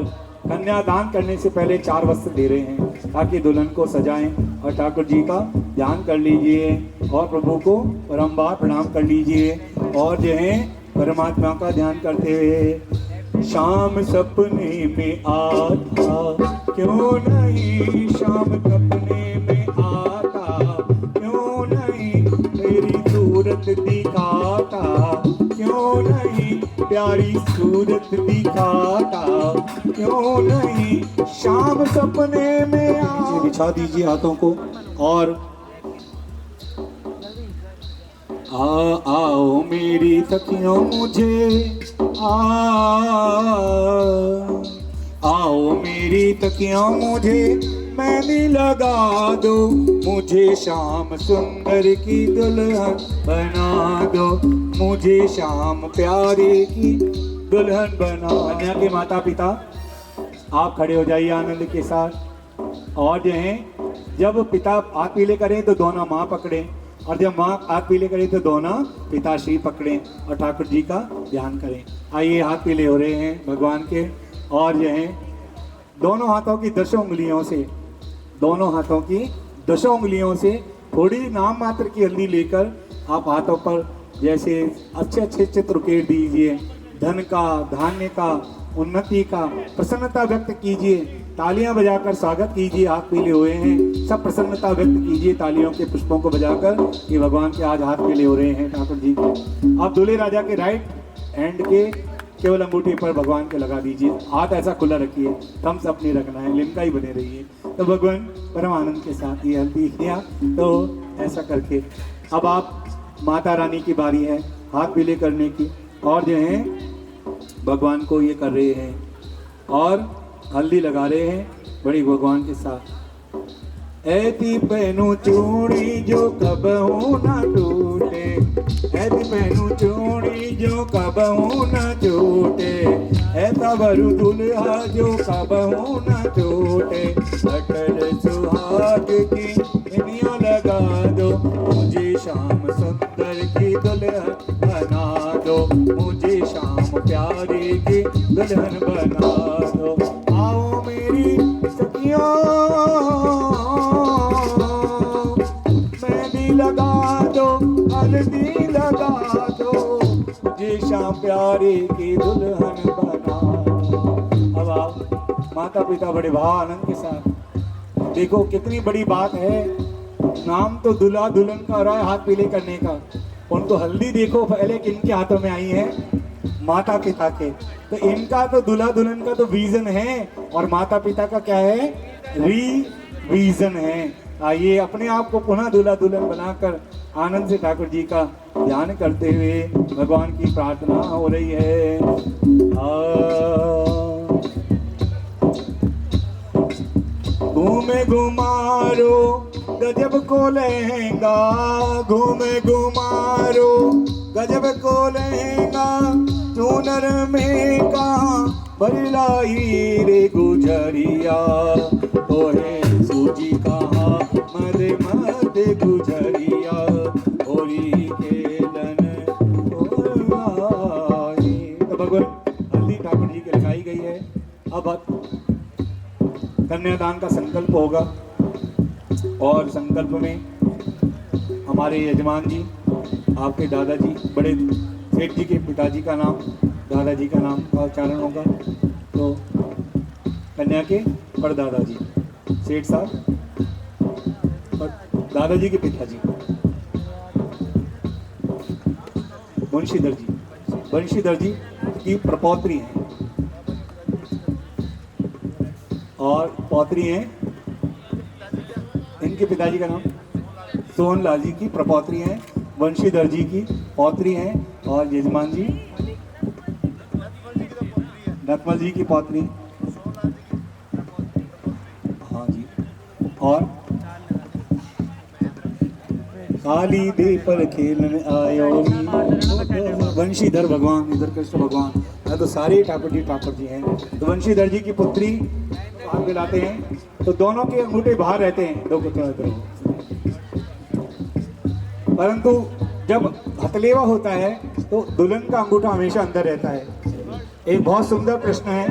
S6: कन्या दान करने से पहले 4 वस्त्र दे रहे हैं ताकि दुल्हन को सजाएं और ठाकुर जी का ध्यान कर लीजिए और प्रभु को बारंबार प्रणाम कर लीजिए। और जो है परमात्मा का ध्यान करते हुए, शाम सपने में आता क्यों नहीं, शाम सपने में आता क्यों नहीं, मेरी सूरत दिखाता क्यों नहीं, प्यारी सूरत दिखाता क्यों नहीं, शाम सपने में आ। बिछा दीजिए हाथों को और आओ मेरी सखियों मुझे आओ मेरी तकियों मुझे मेहंदी लगा दो, मुझे शाम सुंदर की दुल्हन बना दो, मुझे शाम प्यारे की दुल्हन बना। कन्या के माता पिता आप खड़े हो जाइए आनंद के साथ। और जो है जब पिता हाथ पीले करें तो दोनों माँ पकड़ें, और जब माँ हाथ पीले करें तो दोनों पिताश्री पकड़ें और ठाकुर जी का ध्यान करें। आइए, हाथ पीले हो रहे हैं भगवान के। और जो है दोनों हाथों की 10 उंगलियों से, दोनों हाथों की 10 उंगलियों से थोड़ी नाम मात्र की हल्दी लेकर आप हाथों पर जैसे अच्छे अच्छे चित्र उकेर दीजिए। धन का, धान्य का, उन्नति का, प्रसन्नता व्यक्त कीजिए। तालियां बजाकर स्वागत कीजिए। हाथ पीले हुए हैं, सब प्रसन्नता व्यक्त कीजिए तालियों के पुष्पों को बजाकर कि भगवान के आज हाथ पीले हो रहे हैं ठाकुर जी के। आप दूल्हे राजा के राइट हैंड के केवल अंगूठी पर भगवान के लगा दीजिए। हाथ ऐसा खुला रखिए, थम्स अप नहीं रखना है, लिमका ही बने रहिए। तो भगवान परम आनंद के साथ ये हल्दी किया। तो ऐसा करके अब आप माता रानी की बारी है हाथ पीले करने की। और जो है भगवान को ये कर रहे हैं और हल्दी लगा रहे हैं बड़ी भगवान के साथ। ऐती पहनू चूड़ी जो कबहू ना टूटे, ऐती पहनू चूड़ी जो कबहू ना टूटे, ऐसा वरु दुल्हा जो कबहू ना टूटे, अटल सुहाग की इनिया लगा दो, मुझे शाम सुंदर की दुल्हन बना दो, मुझे शाम प्यारे की दुल्हन बना दो। आओ मेरी सखियों मेहंदी लगा दो, हल्दी लगा दो, मुझे शाम प्यारे की दुल्हन बना। अब आप माता पिता बड़े भाव आनंद के साथ देखो कितनी बड़ी बात है। नाम तो दूल्हा दुल्हन का हो रहा है हाथ पीले करने का, उनको हल्दी देखो पहले किनके हाथों में आई है, माता पिता के। तो इनका तो दूल्हा दुल्हन का तो विजन है और माता पिता का क्या है, रिवीजन है। आइए अपने आप को पुनः दूल्हा दुल्हन बनाकर आनंद से ठाकुर जी का ध्यान करते हुए भगवान की प्रार्थना हो रही है। घूमे घुमारो गजब को लहंगा, घूमे घुमारो गजब को लहंगा, चूनर में कहाँ बरलाई रे गुजरिया, तोहे सूजी कहाँ मद मद गुजरिया, होरी खेलन गुल हल्दी ठाकुर जी की लगाई गई है। अब कन्यादान का संकल्प होगा और संकल्प में हमारे यजमान जी, आपके दादाजी, बड़े सेठ जी के पिताजी का नाम, दादाजी का नाम का उच्चारण होगा। तो कन्या के परदादा जी, सेठ साहब, दादाजी के पिताजी वंशीधर जी की प्रपौत्री हैं और पौत्री हैं, इनके पिताजी का नाम सोहनलाल जी की प्रपौत्री हैं, वंशीधर जी की पौत्री हैं और यजमान जी नतमल जी की पौत्री। हाँ जी। और काली दे पर खेलन आयो वंशीधर भगवान, इधर कृष्ण भगवान, तो सारे ठाकुर जी हैं। तो वंशीधर जी की पुत्री हाथ मिलाते हैं तो दोनों के अंगूठे बाहर रहते हैं, दो पुत्रों के। परंतु जब हथलेवा होता है तो दुल्हन का अंगूठा हमेशा अंदर रहता है। एक बहुत सुंदर प्रश्न है,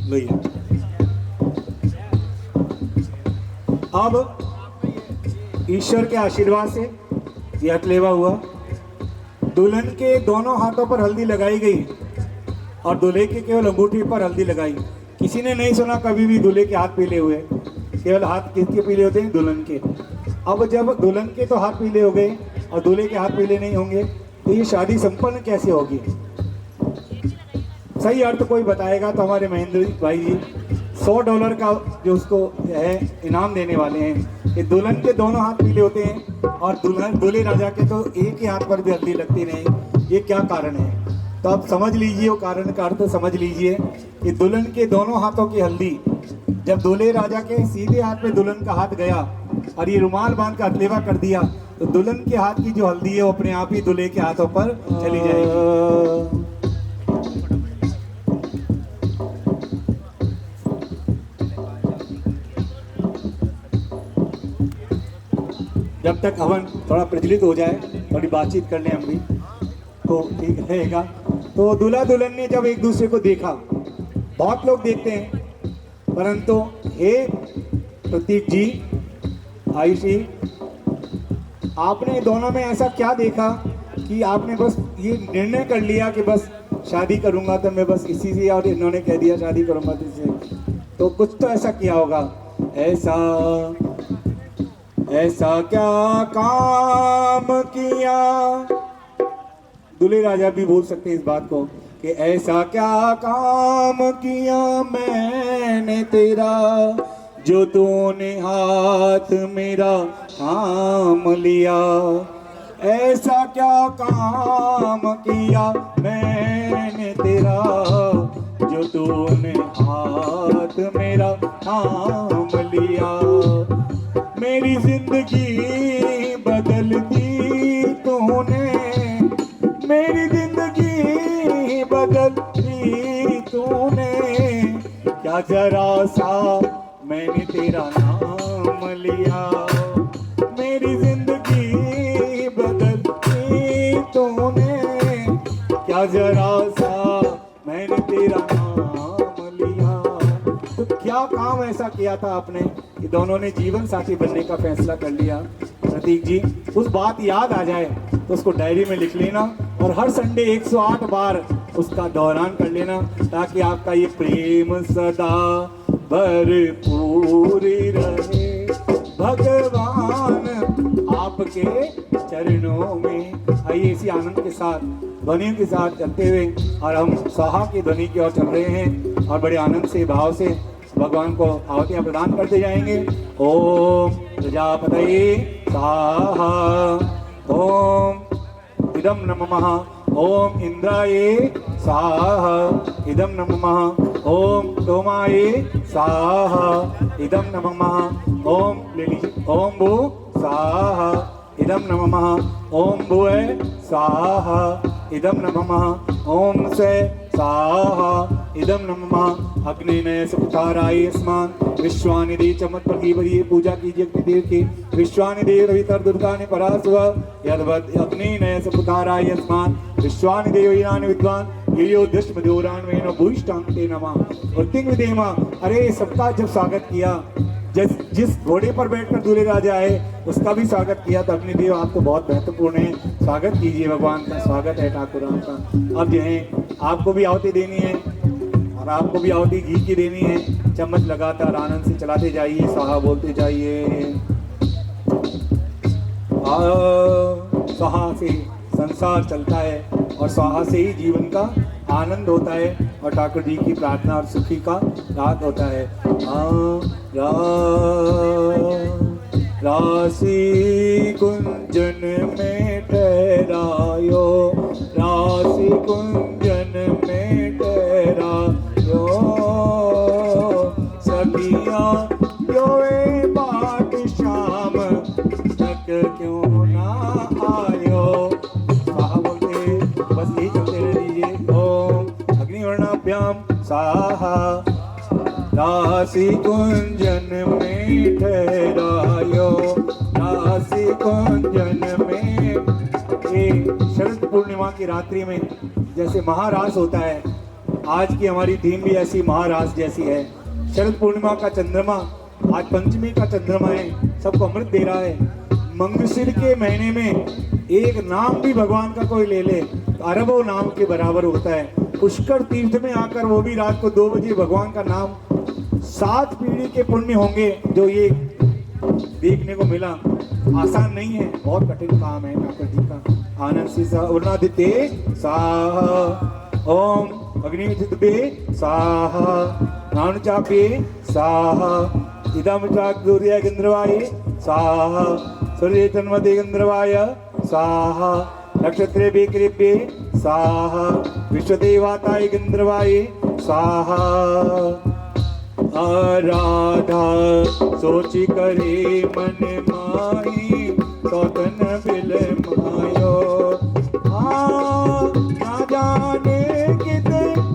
S6: भैया। अब ईश्वर के आशीर्वाद से ये हथलेवा हुआ, दुल्हन के दोनों हाथों पर हल्दी लगाई गई और दूल्हे के केवल अंगूठे पर हल्दी लगाई। किसी ने नहीं सुना कभी भी दूल्हे के हाथ पीले हुए, केवल हाथ किसके पीले होते हैं? दुल्हन के। अब जब दुल्हन के तो हाथ पीले हो गए और दूल्हे के हाथ पीले नहीं होंगे तो ये शादी संपन्न कैसे होगी? सही अर्थ कोई बताएगा तो हमारे महेंद्र भाई जी $100 का जो उसको है इनाम देने वाले हैं। कि दुल्हन के दोनों हाथ पीले होते हैं और दूल्हे राजा के तो एक ही हाथ पर भी हल्दी लगती नहीं, ये क्या कारण है? तो आप समझ लीजिए, वो कारण का अर्थ समझ लीजिए कि दुल्हन के दोनों हाथों की हल्दी जब दूल्हे राजा के सीधे हाथ में दुल्हन का हाथ गया और ये रुमाल बांध का हथलेवा कर दिया तो दुल्हन के हाथ की जो हल्दी है वो अपने आप ही दूल्हे के हाथों पर चली जाएगी। जब तक हवन थोड़ा प्रज्वलित हो जाए, थोड़ी बातचीत कर लें हम भी तो ठीक रहेगा। तो दूल्हा दुल्हन ने जब एक दूसरे को देखा, बहुत लोग देखते हैं, परंतु हे प्रतीक जी, आयुषी, आपने दोनों में ऐसा क्या देखा कि आपने बस ये निर्णय कर लिया कि बस शादी करूंगा तो मैं बस इसी से, और इन्होंने कह दिया शादी करूंगा तो इससे, तो कुछ तो ऐसा किया होगा। ऐसा क्या काम किया, दूल्हे राजा भी बोल सकते हैं इस बात को कि ऐसा क्या काम किया मैंने तेरा जो तूने हाथ मेरा थाम लिया। ऐसा क्या काम किया मैंने तेरा जो तूने हाथ मेरा थाम लिया। मेरी जिंदगी बदल दी तूने, मेरी जिंदगी बदल दी तूने, क्या जरा सा मैंने तेरा नाम लिया। मेरी जिंदगी बदल दी तूने, क्या जरा सा मैंने तेरा नाम लिया। तो क्या काम ऐसा किया था आपने कि दोनों ने जीवन साथी बनने का फैसला कर लिया? प्रतीक जी, उस बात याद आ जाए तो उसको डायरी में लिख लेना और हर संडे 108 बार उसका दोहरान कर लेना, ताकि आपका ये प्रेम सदा भरपूर रहे। भगवान आपके चरणों में। आइए इसी आनंद के साथ, ध्वनियों के साथ चलते हुए, और हम स्वाहा की ध्वनि की ओर चल रहे हैं और बड़े आनंद से, भाव से भगवान को आहुतियां प्रदान करते जाएंगे। ओम प्रजापतये स्वाहा, ओम इदं नमः, ओम इंद्राये स्वाहा इदं नमः, ओम सोमाये स्वाहा इदं नमः, ओम ओम भू स्वाहा इदं नमः, ओम भुवे स्वाहा इदं नमः, ओम स्वे स्वाहा इदं नमः। अग्निनय सुपुताराय स्मान विश्वानिधि चमत्प्रदीपदी, पूजा कीजिए अग्निदेव की। विश्वानिधि रवितर दुर्गा ने परास्व यदवद अग्निनय सुपुताराय स्मान विश्वानि देवयानि विद्वान यो दशमदोरान में भूष्टांते नमः। और तिंग विदेमा, अरे सबका जब स्वागत किया, जिस घोड़े पर बैठकर दूल्हे राजा आए उसका भी स्वागत किया, तो अपने देव आप तो बहुत महत्वपूर्ण है, स्वागत कीजिए, भगवान का स्वागत है ठाकुर आपका। अब जो है आपको भी आहुति देनी है और आपको भी आहुति घी की देनी है। चम्मच लगातार आनंद से चलाते जाइए, स्वाहा बोलते जाइए। स्वाहा से संसार चलता है और स्वाहा से ही जीवन का आनंद होता है और ठाकुर जी की प्रार्थना और सुखी का रात होता है। राशि कुंजन में ठहरायो, राशि कुंजन में ठहरायो, सखियां योए बाट शाम तक क्यों ना आयो। स्वाहा बोलते बस यही चलते रह दीजिए। ओम अग्निवर्णाभ्याम स्वाहा, राशि कुंजन में ठहरायो, राशि कुंजन में। ये शरद पूर्णिमा की रात्रि में जैसे महारास होता है, आज की हमारी थीम भी ऐसी महारास जैसी है। शरद पूर्णिमा का चंद्रमा, आज पंचमी का चंद्रमा है, सबको अमृत दे रहा है। मंगशिर के महीने में एक नाम भी भगवान का कोई ले ले तो अरबों नाम के बराबर होता है। पुष्कर तीर्थ में आकर वो भी रात को 2 बजे भगवान का नाम, 7 पीढ़ी के पुण्य होंगे जो ये देखने को मिला। आसान नहीं है, बहुत कठिन काम है ठाकुर जी का। आनंद से उन्नादिते साहा, ओम अग्निचितबे साहा, नानुचापे साहा, इदम चाक्दूर्य गंधर्वाय साहा, सूर्य जन्मदे गंधर्वाय साहा, नक्षत्रे बेकृभ्ये साहा, विश्वदेवाताय गंधर्वाय साहा। आराधा सोची करे मन माही, सौतन बिल मायो। ना जाने कित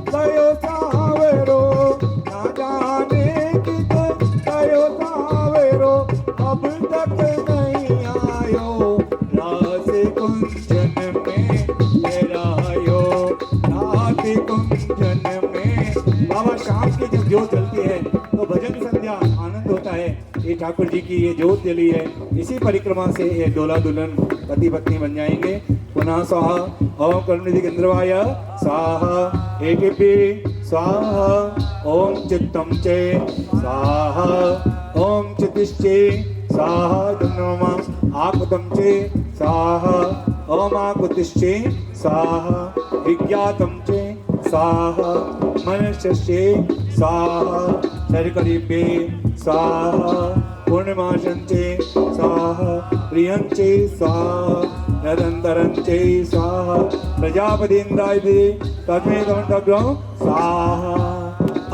S6: गयो सावरो, ना जाने कित गयो सावरो, अब तक नहीं आयो। रास कुंजन में ठहरायो, रात कुंजन में। बाबा शाम की जब ज्योत जलती है तो भजन संध्या आनंद होता है। ये ठाकुर जी की ये ज्योत जली है, इसी परिक्रमा से ये दूल्हा दुल्हन पति पत्नी बन जाएंगे। पुनः स्वाहा, ओम करुणिधि गंधर्वाय स्वाहा, एकेभ्ये स्वाहा, ओम चित्तम चे स्वाहा, ओम चितिश्चे स्वाहा, धन्यमा आकुतम चे स्वाहा, ओम आकुतिश्चे स्वाहा, विज्ञातम चे स्वाहा, मनश्चे स्वाहा, शर्करीभ्ये स्वाहा, पूर्णिमाशंचे स्वाहा, प्रियंचे स्वाहा, नरंतरंचे स्वाहा, प्रजापतीन्द्राय तस्मै तमन्तव्यं स्वाहा।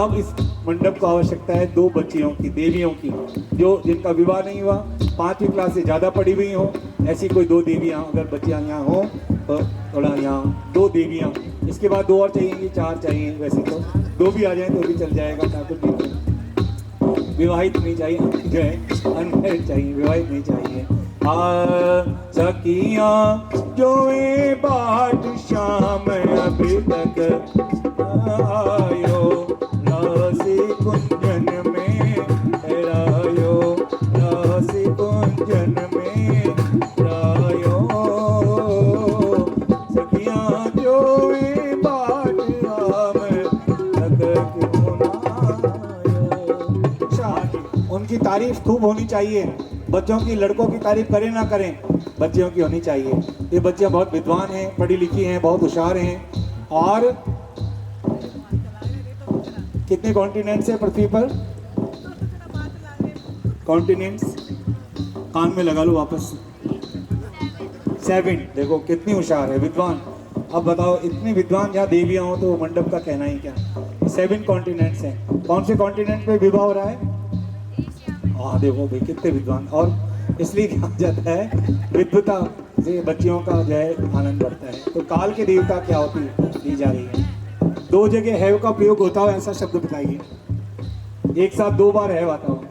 S6: अब इस मंडप को आवश्यकता है 2 बच्चियों की, देवियों की, जो जिनका विवाह नहीं हुआ, 5वीं क्लास से ज़्यादा पढ़ी हुई हो, ऐसी कोई 2 देवियाँ अगर बच्चियाँ यहाँ हो तो थोड़ा यहाँ 2 देवियाँ। इसके बाद 2 और चाहिए, 4 चाहिए, वैसे तो 2 भी आ जाए तो भी चल जाएगा। ठाकुर जी को विवाहित नहीं चाहिए, जो है अनमैरिड चाहिए, विवाहित नहीं चाहिए। सखियाँ जो बाट शाम अभी तक आयो, राशि कुंजन में ठहरायो, राशि कुंजन में ठहरायो, सखियाँ जो बाट शाम तक क्यों ना आयो। उनकी तारीफ खूब होनी चाहिए। बच्चों की, लड़कों की तारीफ करें ना करें, बच्चियों की होनी चाहिए। ये बच्चियां बहुत विद्वान हैं, पढ़ी लिखी हैं, बहुत होशियार हैं। और कितने कॉन्टिनेंट्स हैं पृथ्वी पर? कॉन्टिनेंट्स कान में लगा लो वापस। 7। देखो कितनी होशियार है, विद्वान। अब बताओ, इतनी विद्वान जहाँ देवियां हो तो मंडप का कहना ही क्या। 7 कॉन्टिनेंट्स हैं। कौन से कॉन्टिनेंट पे विवाह हो रहा है? हाँ देखो भाई कितने विद्वान। और इसलिए कहा जाता है विद्वता से बच्चियों का जो है आनंद बढ़ता है। तो काल के देवता क्या होती दी जा रही है। 2 जगह हैव का प्रयोग होता हो ऐसा शब्द बताइए। एक साथ 2 बार हैव आता हो,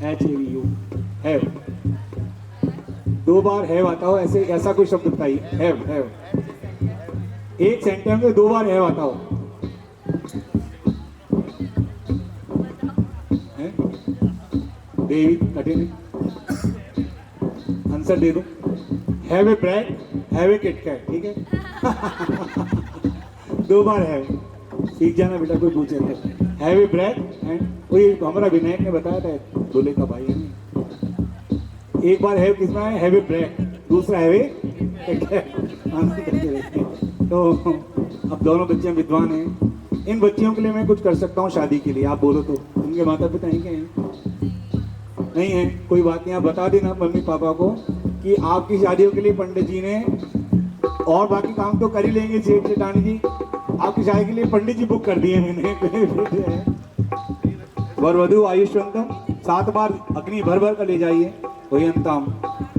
S6: HAVU हैव। 2 बार हैव आता हो ऐसे, ऐसा कोई शब्द बताइए। हैव हैव एक सेंटेंस में 2 बार है बताओ। हैं? देवी कठिन आंसर दे दो। Have a bread, have a KitKat, ठीक है। 2 बार है, सीख जाना बेटा, कोई पूछे थे। हैव ए ब्रेड एंड कोई हमारा विनायक ने बताया था, दूल्हे का भाई है ना। एक बार हैव किसमें है, हैव ए ब्रेड, दूसरा हैव ए किटकैट। आंसर करके रहते हैं। तो अब दोनों बच्चे विद्वान हैं। इन बच्चियों के लिए मैं कुछ कर सकता हूँ शादी के लिए, आप बोलो तो। उनके माता पिता हैं क्या हैं? नहीं है, कोई बात नहीं। आप बता देना मम्मी पापा को कि आपकी शादियों के लिए पंडित जी ने, और बाकी काम तो कर ही लेंगे सेठ सेठानी जी, आपकी शादी के लिए पंडित जी बुक कर दिए मैंने। वर वधु आयुष्वंतम 7 बार अग्नि भर भर कर ले जाइए, वही अंतम,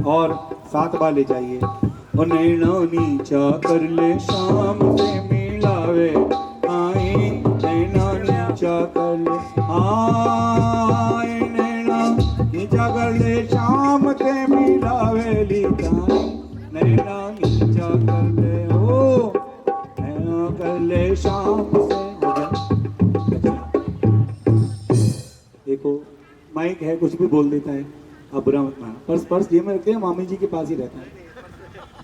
S6: और 7 बार ले जाइए। और नैना नीचा कर ले शाम से मिलावे आए, नैना नीचा कर ले आए, नैना नीचा कर ले शाम से मिलावे लिखाए, नैना नीचा कर ले ओ, नैना कर ले शाम से। देखो माइक है, कुछ भी बोल देता है, अब बुरा मत माना। पर्स जेब में रखते हैं, मामी जी के पास ही रहता है,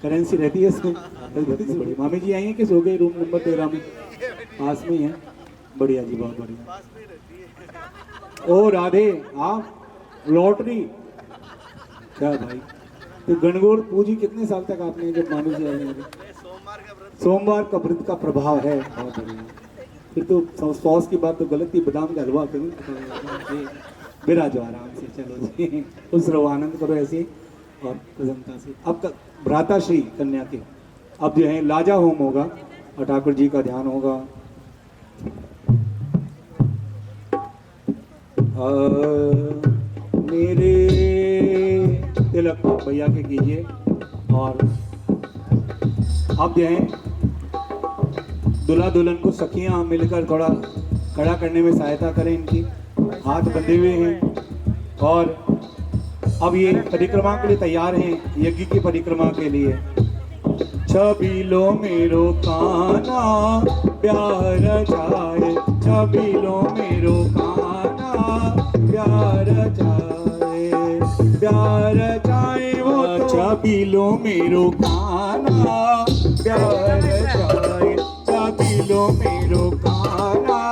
S6: करेंसी रहती है इसमें। बड़ी मामी जी आई हैं कि सो गए रूम नंबर 13 में, पास में ही है। बढ़िया जी, बहुत बढ़िया। ओ राधे, आप लॉटरी क्या भाई? तो गणगौर पूजी कितने साल तक आपने जब मामी जी आई हैं? सोमवार का व्रत का प्रभाव है, बहुत बढ़िया। फिर तो सॉस की बात तो गलत थी, बादाम का हलवा करूँ। बिराजो आराम से, चलो जी, खुश रहो, आनंद करो ऐसे और प्रसन्नता से। अब भ्राता श्री कन्या के अब जो है लाजा होम होगा और ठाकुर जी का ध्यान होगा। मेरे तिलक भैया के कीजिए। और अब जो है दुल्हा दुल्हन को सखियां मिलकर थोड़ा खड़ा करने में सहायता करें, इनकी हाथ बंधे हुए हैं। और अब ये परिक्रमा के लिए तैयार हैं, यज्ञ की परिक्रमा के लिए। छबीलो मेरो काना प्यार जाए, छबीलो मेरो काना प्यार जाए, प्यार जाए वो तो। छबीलो मेरो काना प्यार जाए, छबीलो मेरो काना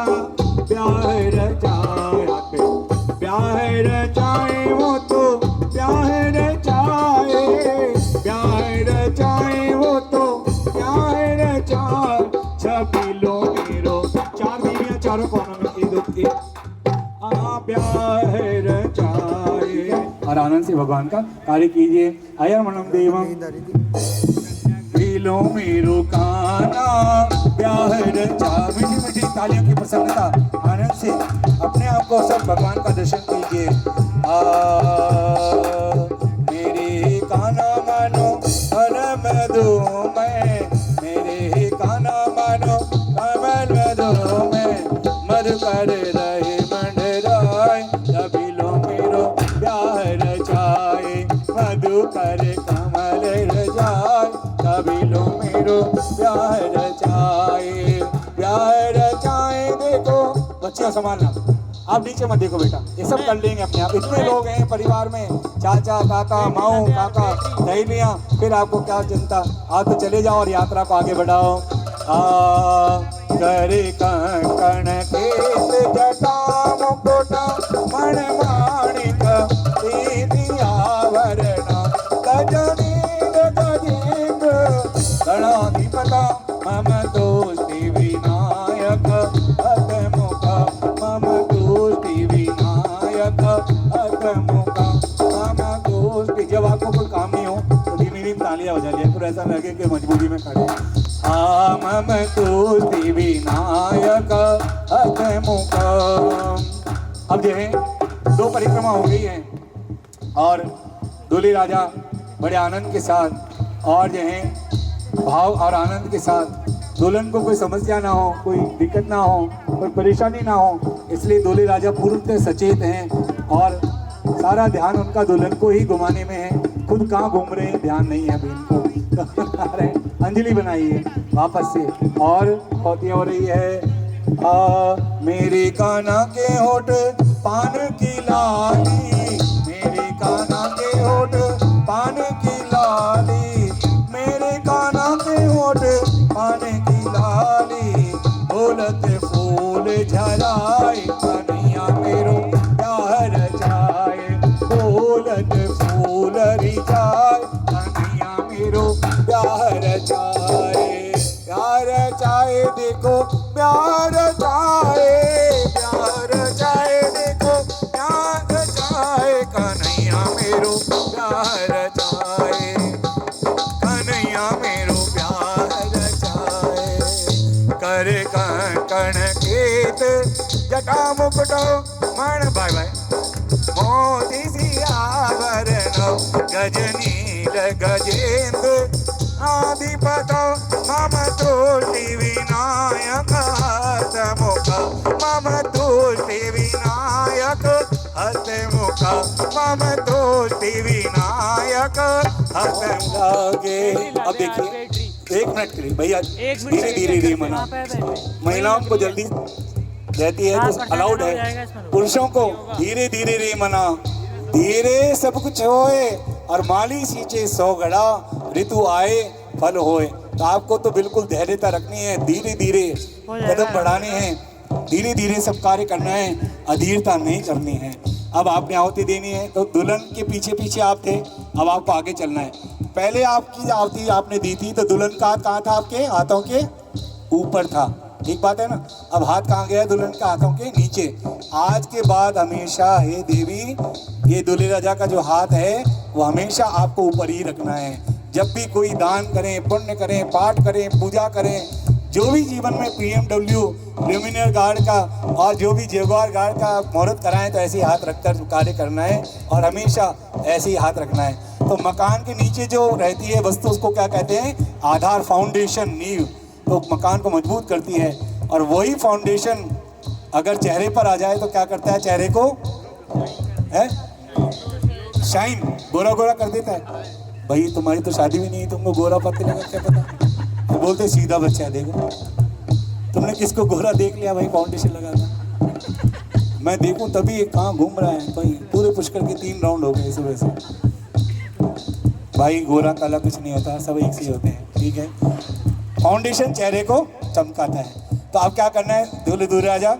S6: प्यार जाए, प्यार जाए वो तो, प्यार जाए, प्यार जाए वो तो, प्यार जाए। छबीलो मेरो, 4 बीवियां चारों कोनों में, एक दो प्यार जाए। और आनंद से भगवान का कार्य कीजिए। अयर्मणम देवम लो मेरो काना प्यार जा। मीठी मीठी तालियों की प्रसन्नता, आनंद से अपने आप को सब भगवान का दर्शन कीजिए। मेरे काना मानो मन मधु में, मेरे काना मानो कमल मधु में, मधु कर रहे मंडराय, सभी लो मेरो प्यार जाए, मधु कर कमल रजाय, सभी लो मेरो प्यार जाए, प्यार जाए। देखो बच्चियां संभालना, आप नीचे मत देखो बेटा, ये सब कर लेंगे अपने आप। इतने लोग हैं परिवार में, चाचा काका माऊ काका सहेलियां, फिर आपको क्या चिंता। आप तो चले जाओ और यात्रा को आगे बढ़ाओ। करे कण कण के जटा मुकुटा मण माणिक आवरणा, गजनी गजेंद्र गणाधिपता मम दोस्ती विनायक अतमुख, मम दोस्ती विनायक अतमुख, मम दोस्ती। जब आपको कोई काम नहीं हो तो धीमी धीमी तालियां बजा लिया, फिर ऐसा लगे कि मजबूरी में खड़े। मम दोस्ती विनायक अतमुख। अब जो है 2 परिक्रमा हो गई है और दूल्हे राजा बड़े आनंद के साथ और जो है भाव और आनंद के साथ, दुल्हन को कोई समस्या ना हो, कोई दिक्कत ना हो, कोई परेशानी ना हो, इसलिए दूल्हे राजा पूर्णतः सचेत हैं और सारा ध्यान उनका दुल्हन को ही घुमाने में है। खुद कहाँ घूम रहे हैं ध्यान नहीं है अभी इनको। अरे अंजलि बनाइए वापस से। और होतियाँ हो रही है। मेरे काना के होठ पान की लाली, मेरे काना के होठ पान की लाली, मेरे काना के होठ पान की लाली, बोलत फूल झराए कन्हैया मेरो प्यार जाए, बोलत फूल रिझाए कन्हैया मेरो प्यार जाए, प्यार जाए देखो प्यार जाए, प्यार जाए देखो प्यार जाए कन्हैया मेरो प्यार जाए, कन्हैया मेरो प्यार जाए, कर कण खेत जटा मुकुटो मण बाय बाय मोती सियावरणो गजनील गजेंद्र आधिपतो मम तुष्टि विनायक हस्तमुख, मम तुष्टि विनायक हस्तमुख, मम तुष्टि विनायक हस्तमुख। अब देखिए 1 मिनट के लिए भैया, धीरे धीरे रे मना। महिलाओं को जल्दी रहती है तो अलाउड है, पुरुषों को धीरे धीरे रे मना। धीरे सब कुछ होए और माली सींचे 100 गड़ा, ऋतु आए फल होए। तो आपको तो बिल्कुल धैर्यता रखनी है, धीरे धीरे कदम बढ़ाने हैं, धीरे धीरे सब कार्य करना है, अधीरता नहीं करनी है। अब आपने आहुति देनी है तो दुल्हन के पीछे पीछे आप थे, अब आपको आगे चलना है। पहले आपकी आहुति आपने दी थी तो दुल्हन का हाथ कहाँ था? आपके हाथों के ऊपर था, ठीक बात है ना। अब हाथ कहाँ गया? दुल्हन के हाथों के नीचे। आज के बाद हमेशा हे देवी, ये दूल्हे राजा का जो हाथ है वो हमेशा आपको ऊपर ही रखना है। जब भी कोई दान करें, पुण्य करें, पाठ करें, पूजा करें, जो भी जीवन में PMW ल्यूमिनर गार्ड का और जो भी जेगुआर गार्ड का मुहूर्त कराएं तो ऐसे ही हाथ रखकर कार्य करना है और हमेशा ऐसे ही हाथ रखना है। तो मकान के नीचे जो रहती है वस्तु उसको क्या कहते हैं? आधार, फाउंडेशन, नींव। तो मकान को मजबूत करती है और वही फाउंडेशन अगर चेहरे पर आ जाए तो क्या करता है? चेहरे को है शाइन, गोरा गोरा कर देता है। भाई तुम्हारी तो शादी भी नहीं है, तुमको गोरा पत्ते लगा क्या पता? तो बोलते सीधा बच्चा है, देखो तुमने किसको गोरा देख लिया भाई फाउंडेशन लगा था। मैं देखूं तभी ये कहाँ घूम रहा है भाई। पूरे पुष्कर के 3 राउंड हो गए सुबह से। भाई गोरा काला कुछ नहीं होता, सब एक से होते हैं, ठीक है। फाउंडेशन चेहरे को चमकाता है। तो आप क्या करना है? दूल्हे दूल्हे राजा,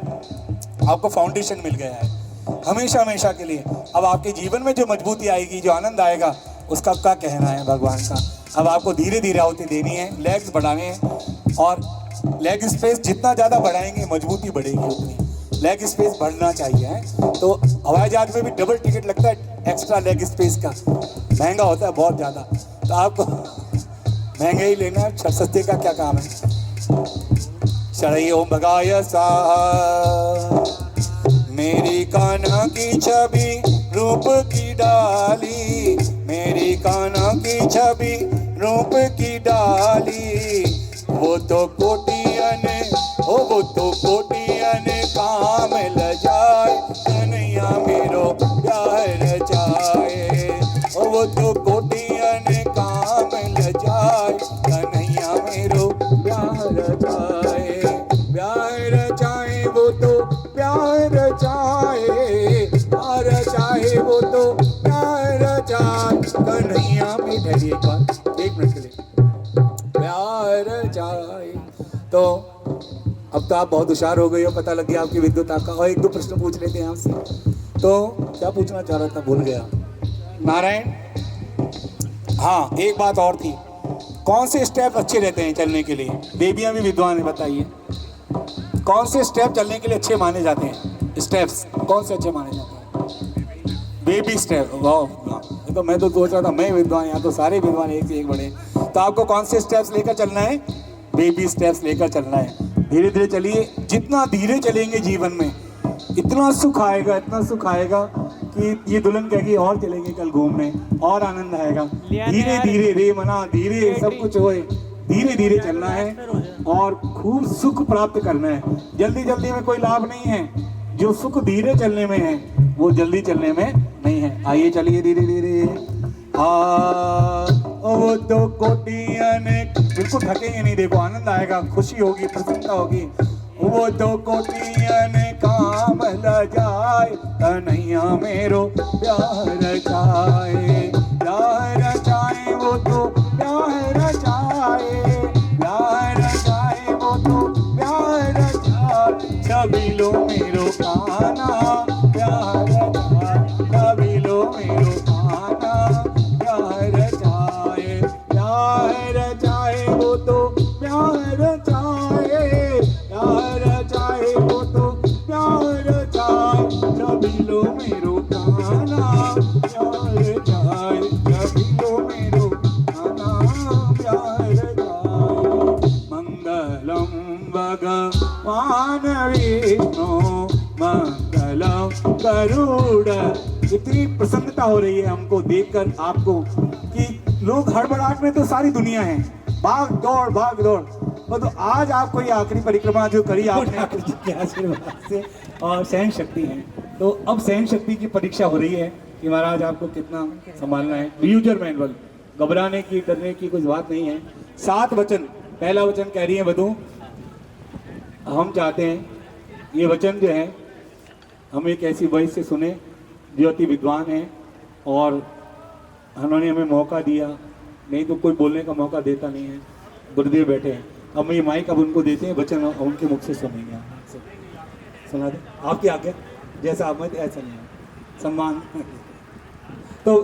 S6: आपको फाउंडेशन मिल गया है हमेशा हमेशा के लिए। अब आपके जीवन में जो मजबूती आएगी, जो आनंद आएगा, उसका क्या कहना है भगवान का। अब आपको धीरे धीरे आहुति देनी है, लेग्स बढ़ाने हैं और लेग स्पेस जितना ज़्यादा बढ़ाएंगे मजबूती बढ़ेगी उतनी। लेग स्पेस बढ़ना चाहिए है। तो हवाई जहाज में भी डबल टिकट लगता है एक्स्ट्रा लेग स्पेस का, महंगा होता है बहुत ज़्यादा। तो आपको महंगा ही लेना है, सस्ते का क्या काम है। शरई ओम भगाय सा, मेरी कान्हा की छवि रूप की डाली, मेरी कान्हा की छवि रूप की डाली, वो तो कोटियन ओ वो तो कोटियन काम ल जाए कन्हैया मेरो प्यार जाए, ओ वो तो कोटियन काम ल जाए कन्हैया मेरो प्यार जाए, प्यार जाए वो तो प्यार जाए, प्यार जाए वो तो प्यार जाए कन्हैया में। ठहरिए एक बार, 1 मिनट के लिए। प्यार जाए। तो अब तो आप बहुत होशियार हो गए हो, पता लग गया आपकी विद्वता का। और 1-2 प्रश्न पूछ लेते हैं आपसे। तो क्या पूछना चाह रहा था, भूल गया। नारायण, हाँ एक बात और थी, कौन से स्टेप अच्छे रहते हैं चलने के लिए? बेबियां भी विद्वान है, बताइए कौन से स्टेप चलने के लिए अच्छे माने जाते हैं? स्टेप्स कौन से अच्छे माने जाते हैं? Baby step. वाह, तो मैं तो सोच रहा था मैं विद्वान, यहाँ तो सारे विद्वान एक से एक बड़े। तो आपको कौन से स्टेप्स लेकर चलना है? बेबी स्टेप्स लेकर चलना है। धीरे धीरे चलिए, जितना धीरे चलेंगे जीवन में इतना सुख आएगा, इतना सुख आएगा कि ये दुल्हन कहेगी और चलेंगे कल घूमने, और आनंद आएगा। धीरे धीरे रे मना, धीरे सब कुछ होए, धीरे धीरे चलना है और खूब सुख प्राप्त करना है। जल्दी जल्दी में कोई लाभ नहीं है। जो सुख धीरे चलने में है वो जल्दी चलने में नहीं है। आइए चलिए धीरे धीरे। वो तो कोटियां ने, बिल्कुल थकेंगे नहीं, देखो आनंद आएगा, खुशी होगी, प्रसन्नता होगी। वो तो कोटियां ने काम ल जाए, कन्हैया मेरो प्यार रचाए, प्यार रचाए वो तो प्यार रचाए, प्यार रचाए वो तो प्यार रचाए, सभी लो मेरो काना प्यार रचाए, सभी लो मेरो काना प्यार रचाए, प्यार रचाए वो तो प्यार रचाए, प्यार रचाए वो तो प्यार रचाए, सभी लो मेरो काना प्यार रचाए, सभी लो मेरो काना प्यार रचाए। मंगलम भगवान विष्णु मंगलम गरुड़। इतनी प्रसन्नता हो रही है हमको देखकर आपको कि लोग हड़बड़ाहट में तो सारी दुनिया है, भाग दौड़ और तो आज आपको ये आखिरी परिक्रमा जो करी आपने ठाकुर जी के आशीर्वाद से और सहन शक्ति है, तो अब सहन शक्ति की परीक्षा हो रही है कि महाराज आपको कितना संभालना है। यूजर मैनुअल, घबराने की डरने की कुछ बात नहीं है। 7 वचन, पहला वचन कह रही है वधू, हम चाहते हैं ये वचन जो है हम एक ऐसी वॉइस से सुने जो अति विद्वान है और उन्होंने हमें मौका दिया, नहीं तो कोई बोलने का मौका देता नहीं है। गुरुदेव बैठे हैं, अब ये माइक अब उनको देते हैं, वचन उनके मुख से सुनेंगे। सुना दे आपकी आज्ञा, जैसा आप मत ऐसा नहीं है, सम्मान। तो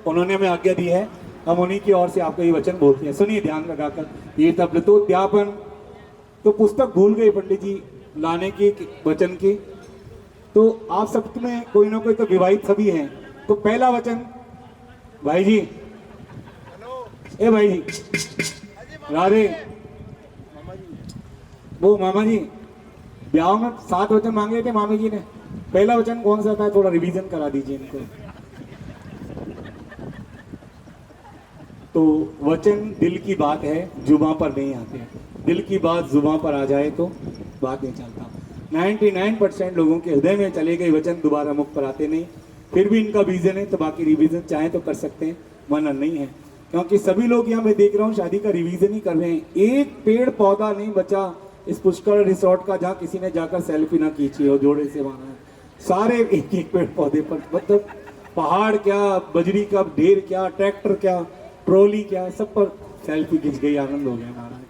S6: उन्होंने हमें आज्ञा दी है, हम उन्हीं की ओर से आपको ये वचन बोलते हैं, सुनिए ध्यान लगाकर। ये तब तो अध्यापन, तो पुस्तक भूल गए पंडित जी लाने की वचन की, तो आप सब में कोई ना कोई तो विवाहित सभी हैं, तो पहला वचन भाई जी, ए भाई जी, राधे, वो मामा जी ब्याह में 7 वचन मांगे थे मामी जी ने, पहला वचन कौन सा था, थोड़ा रिवीजन करा दीजिए इनको। तो वचन दिल की बात है, जुबां पर नहीं आते, दिल की बात जुबां पर आ जाए तो बात नहीं चलता। 99% लोगों के हृदय में चले गए वचन दोबारा मुख पर आते नहीं, फिर भी इनका विजन है तो बाकी रिवीजन चाहे तो कर सकते हैं, वरना नहीं है। क्योंकि सभी लोग यहाँ मैं देख रहा हूँ शादी का रिवीजन ही कर रहे हैं। एक पेड़ पौधा नहीं बचा इस पुष्कर रिसोर्ट का जहाँ किसी ने जाकर सेल्फी ना खींची हो, जोड़े से वहां सारे एक एक पेड़ पौधे पर, मतलब पहाड़ क्या, बजरी का ढेर क्या, ट्रैक्टर क्या, ट्रॉली क्या, सब पर सेल्फी खींच गई, आनंद हो गया हमारा,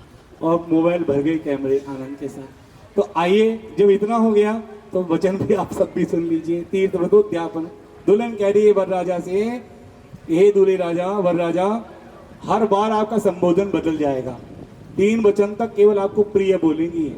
S6: और मोबाइल भर गए कैमरे आनंद के साथ। तो आइए, जब इतना हो गया तो वचन भी आप सब भी सुन लीजिए। तीर्थ व्रतोद्यापन, दुल्हन कह रही है वर राजा से, हे दूल्हे राजा, वर राजा, हर बार आपका संबोधन बदल जाएगा। 3 वचन तक केवल आपको प्रिय बोलेंगी,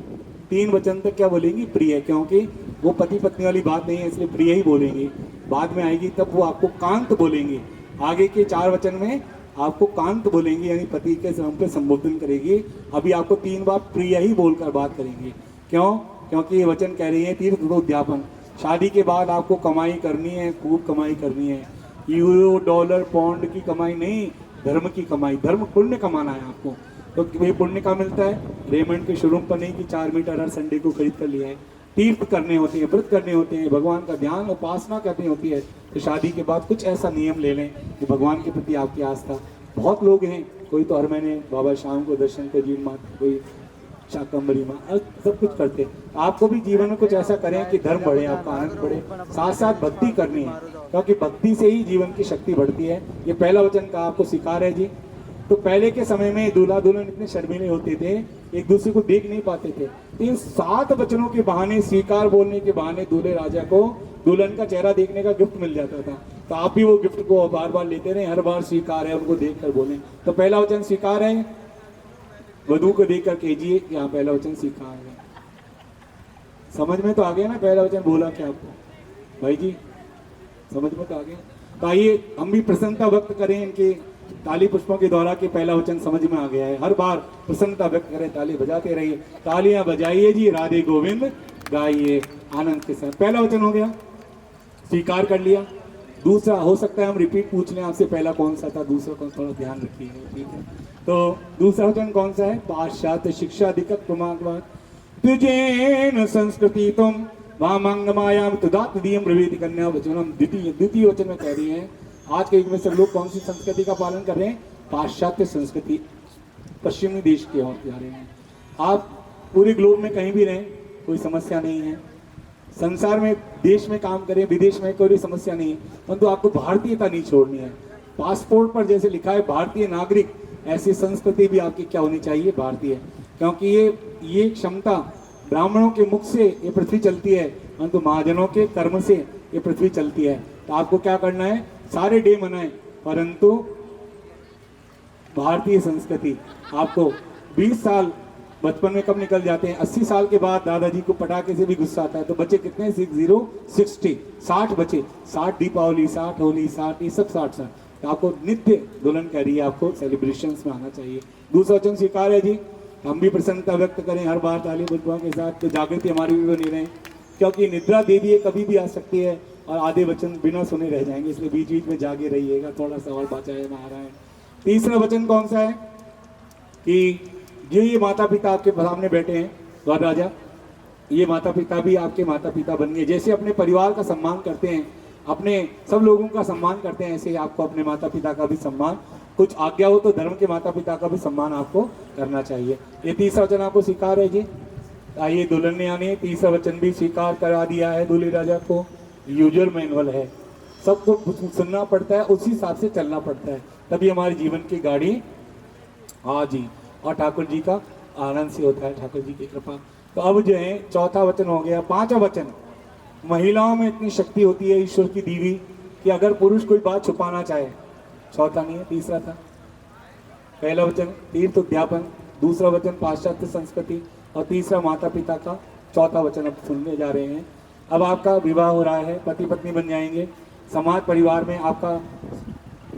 S6: 3 वचन तक क्या बोलेंगी, प्रिय, क्योंकि वो पति पत्नी वाली बात नहीं है, इसलिए प्रिय ही बोलेंगी। बाद में आएगी तब वो आपको कांत बोलेंगी, आगे के 4 वचन में आपको कांत बोलेंगी, यानी पति के नाम पे संबोधन करेगी। अभी आपको 3 बार प्रिय ही बोलकर बात करेंगे। क्यों? क्योंकि ये वचन कह रही है तीर्थ व्रतोद्यापन, शादी के बाद आपको कमाई करनी है, खूब कमाई करनी है, यूरो डॉलर पाउंड की कमाई नहीं, धर्म की कमाई, धर्म पुण्य कमाना है आपको। तो वही पुण्य का मिलता है, रेमंड के शोरूम पर नहीं कि 4 मीटर हर संडे को खरीद कर लिया है। तीर्थ करने होते हैं, व्रत करने होते हैं, भगवान का ध्यान उपासना करनी होती है। तो शादी के बाद कुछ ऐसा नियम ले लें कि भगवान के प्रति आपकी आस्था। बहुत लोग हैं, कोई तो हर महीने बाबा शाम को दर्शन को जीवन माता, कोई शाकंबरी माँ, सब कुछ करते हैं। आपको भी जीवन में कुछ ऐसा करें कि धर्म बढ़े, आपका आनंद बढ़े, साथ साथ भक्ति करनी है, क्योंकि भक्ति से ही जीवन की शक्ति बढ़ती है। ये पहला वचन का आपको स्वीकार है जी। तो पहले के समय में दूल्हा दुल्हन इतने शर्मीले होते थे, एक दूसरे को देख नहीं पाते थे। इन 7 वचनों के बहाने, स्वीकार बोलने के बहाने दूल्हे राजा को दुल्हन का चेहरा देखने का गिफ्ट मिल जाता था। तो आप भी वो गिफ्ट को बार बार लेते रहे, हर बार स्वीकार है उनको देख कर बोले। तो पहला वचन स्वीकार है, वधू को देख कर कीजिए कि हाँ पहला वचन स्वीकार है। समझ में तो आ गया ना पहला वचन बोला क्या आपको भाई जी, समझ में तो आ गया। तो आइए हम भी प्रसन्नता व्यक्त करें इनके ताली पुष्पों के द्वारा कि पहला वचन समझ में आ गया है। हर बार प्रसन्नता व्यक्त करें, ताली बजाते रहिए, तालियां बजाइए जी, राधे गोविंद गाइए आनंद के साथ। पहला वचन हो गया, स्वीकार कर लिया। दूसरा हो सकता है हम रिपीट पूछ लें आपसे, पहला कौन सा था, दूसरा कौन, थोड़ा ध्यान रखिएगा, ठीक है। तो दूसरा वचन कौन सा है, पाश्चात्य शिक्षा दिक्कत प्रमाणवाद तुझेन संस्कृति तुम वामंग मायाम तुदात दियम ब्रवीति कन्या वचनम। द्वितीय वचन में कह रही है आज के युग में सब लोग कौन सी संस्कृति का पालन कर रहे हैं, पाश्चात्य संस्कृति पश्चिमी देश की ओर जा रहे हैं। आप पूरे ग्लोब में कहीं भी रहें, कोई समस्या नहीं है। संसार में, देश में काम करें, विदेश में, कोई समस्या नहीं है, परंतु आपको भारतीयता नहीं छोड़नी है। पासपोर्ट पर जैसे लिखा है भारतीय नागरिक, ऐसी संस्कृति भी आपकी क्या होनी चाहिए? भारतीय। क्योंकि ये क्षमता ब्राह्मणों के मुख से ये पृथ्वी चलती है, परंतु महाजनों के कर्म से ये पृथ्वी चलती है। तो आपको क्या करना है? सारे डे मनाएं, परंतु भारतीय संस्कृति। आपको 20 साल बचपन में कब निकल जाते हैं? 80 साल के बाद दादाजी को पटाखे से भी गुस्सा आता है, तो बच्चे कितने? 60 बचे। 60 दीपावली, 60 होली, 60 ये सब 60 साल। तो आपको नित्य दुल्हन कह रही है, आपको सेलिब्रेशंस में आना चाहिए। दूसरा वचन स्वीकार है जी, हम भी प्रसन्नता व्यक्त करें हर बार ताली बजवाओं के साथ, तो जागृति हमारी भी बनी रहे, क्योंकि निद्रा देवी है, कभी भी आ सकती है और आधे वचन बिना सुने रह जाएंगे, इसलिए बीच बीच में जागे रहिएगा, थोड़ा सा और बचाए नारायण। तीसरा वचन कौन सा है? कि ये माता पिता आपके सामने बैठे हैं, गौर राजा, ये माता पिता भी आपके माता पिता बन गए। जैसे अपने परिवार का सम्मान करते हैं, अपने सब लोगों का सम्मान करते हैं, ऐसे ही आपको अपने माता पिता का भी सम्मान, कुछ आज्ञा हो तो धर्म के माता पिता का भी सम्मान आपको करना चाहिए। ये तीसरा वचन आपको स्वीकार है जी। आइए दुल्हन ने आने तीसरा वचन भी स्वीकार करा दिया है दूल्हे राजा को। यूजर मैनुअल है, सबको सुनना पड़ता है, उसी हिसाब से चलना पड़ता है, तभी हमारे जीवन की गाड़ी हाँ जी, और ठाकुर जी का आनंद से होता है, ठाकुर जी की कृपा। तो अब जो है चौथा वचन हो गया। पांचवा वचन, महिलाओं में इतनी शक्ति होती है ईश्वर की दी हुई कि अगर पुरुष कोई बात छुपाना चाहे, चौथा नहीं है, तीसरा था। पहला वचन तीर्थ उद्यापन, दूसरा वचन पाश्चात्य संस्कृति, और तीसरा माता पिता का। चौथा वचन अब सुनने जा रहे हैं। अब आपका विवाह हो रहा है, पति पत्नी बन जाएंगे, समाज परिवार में आपका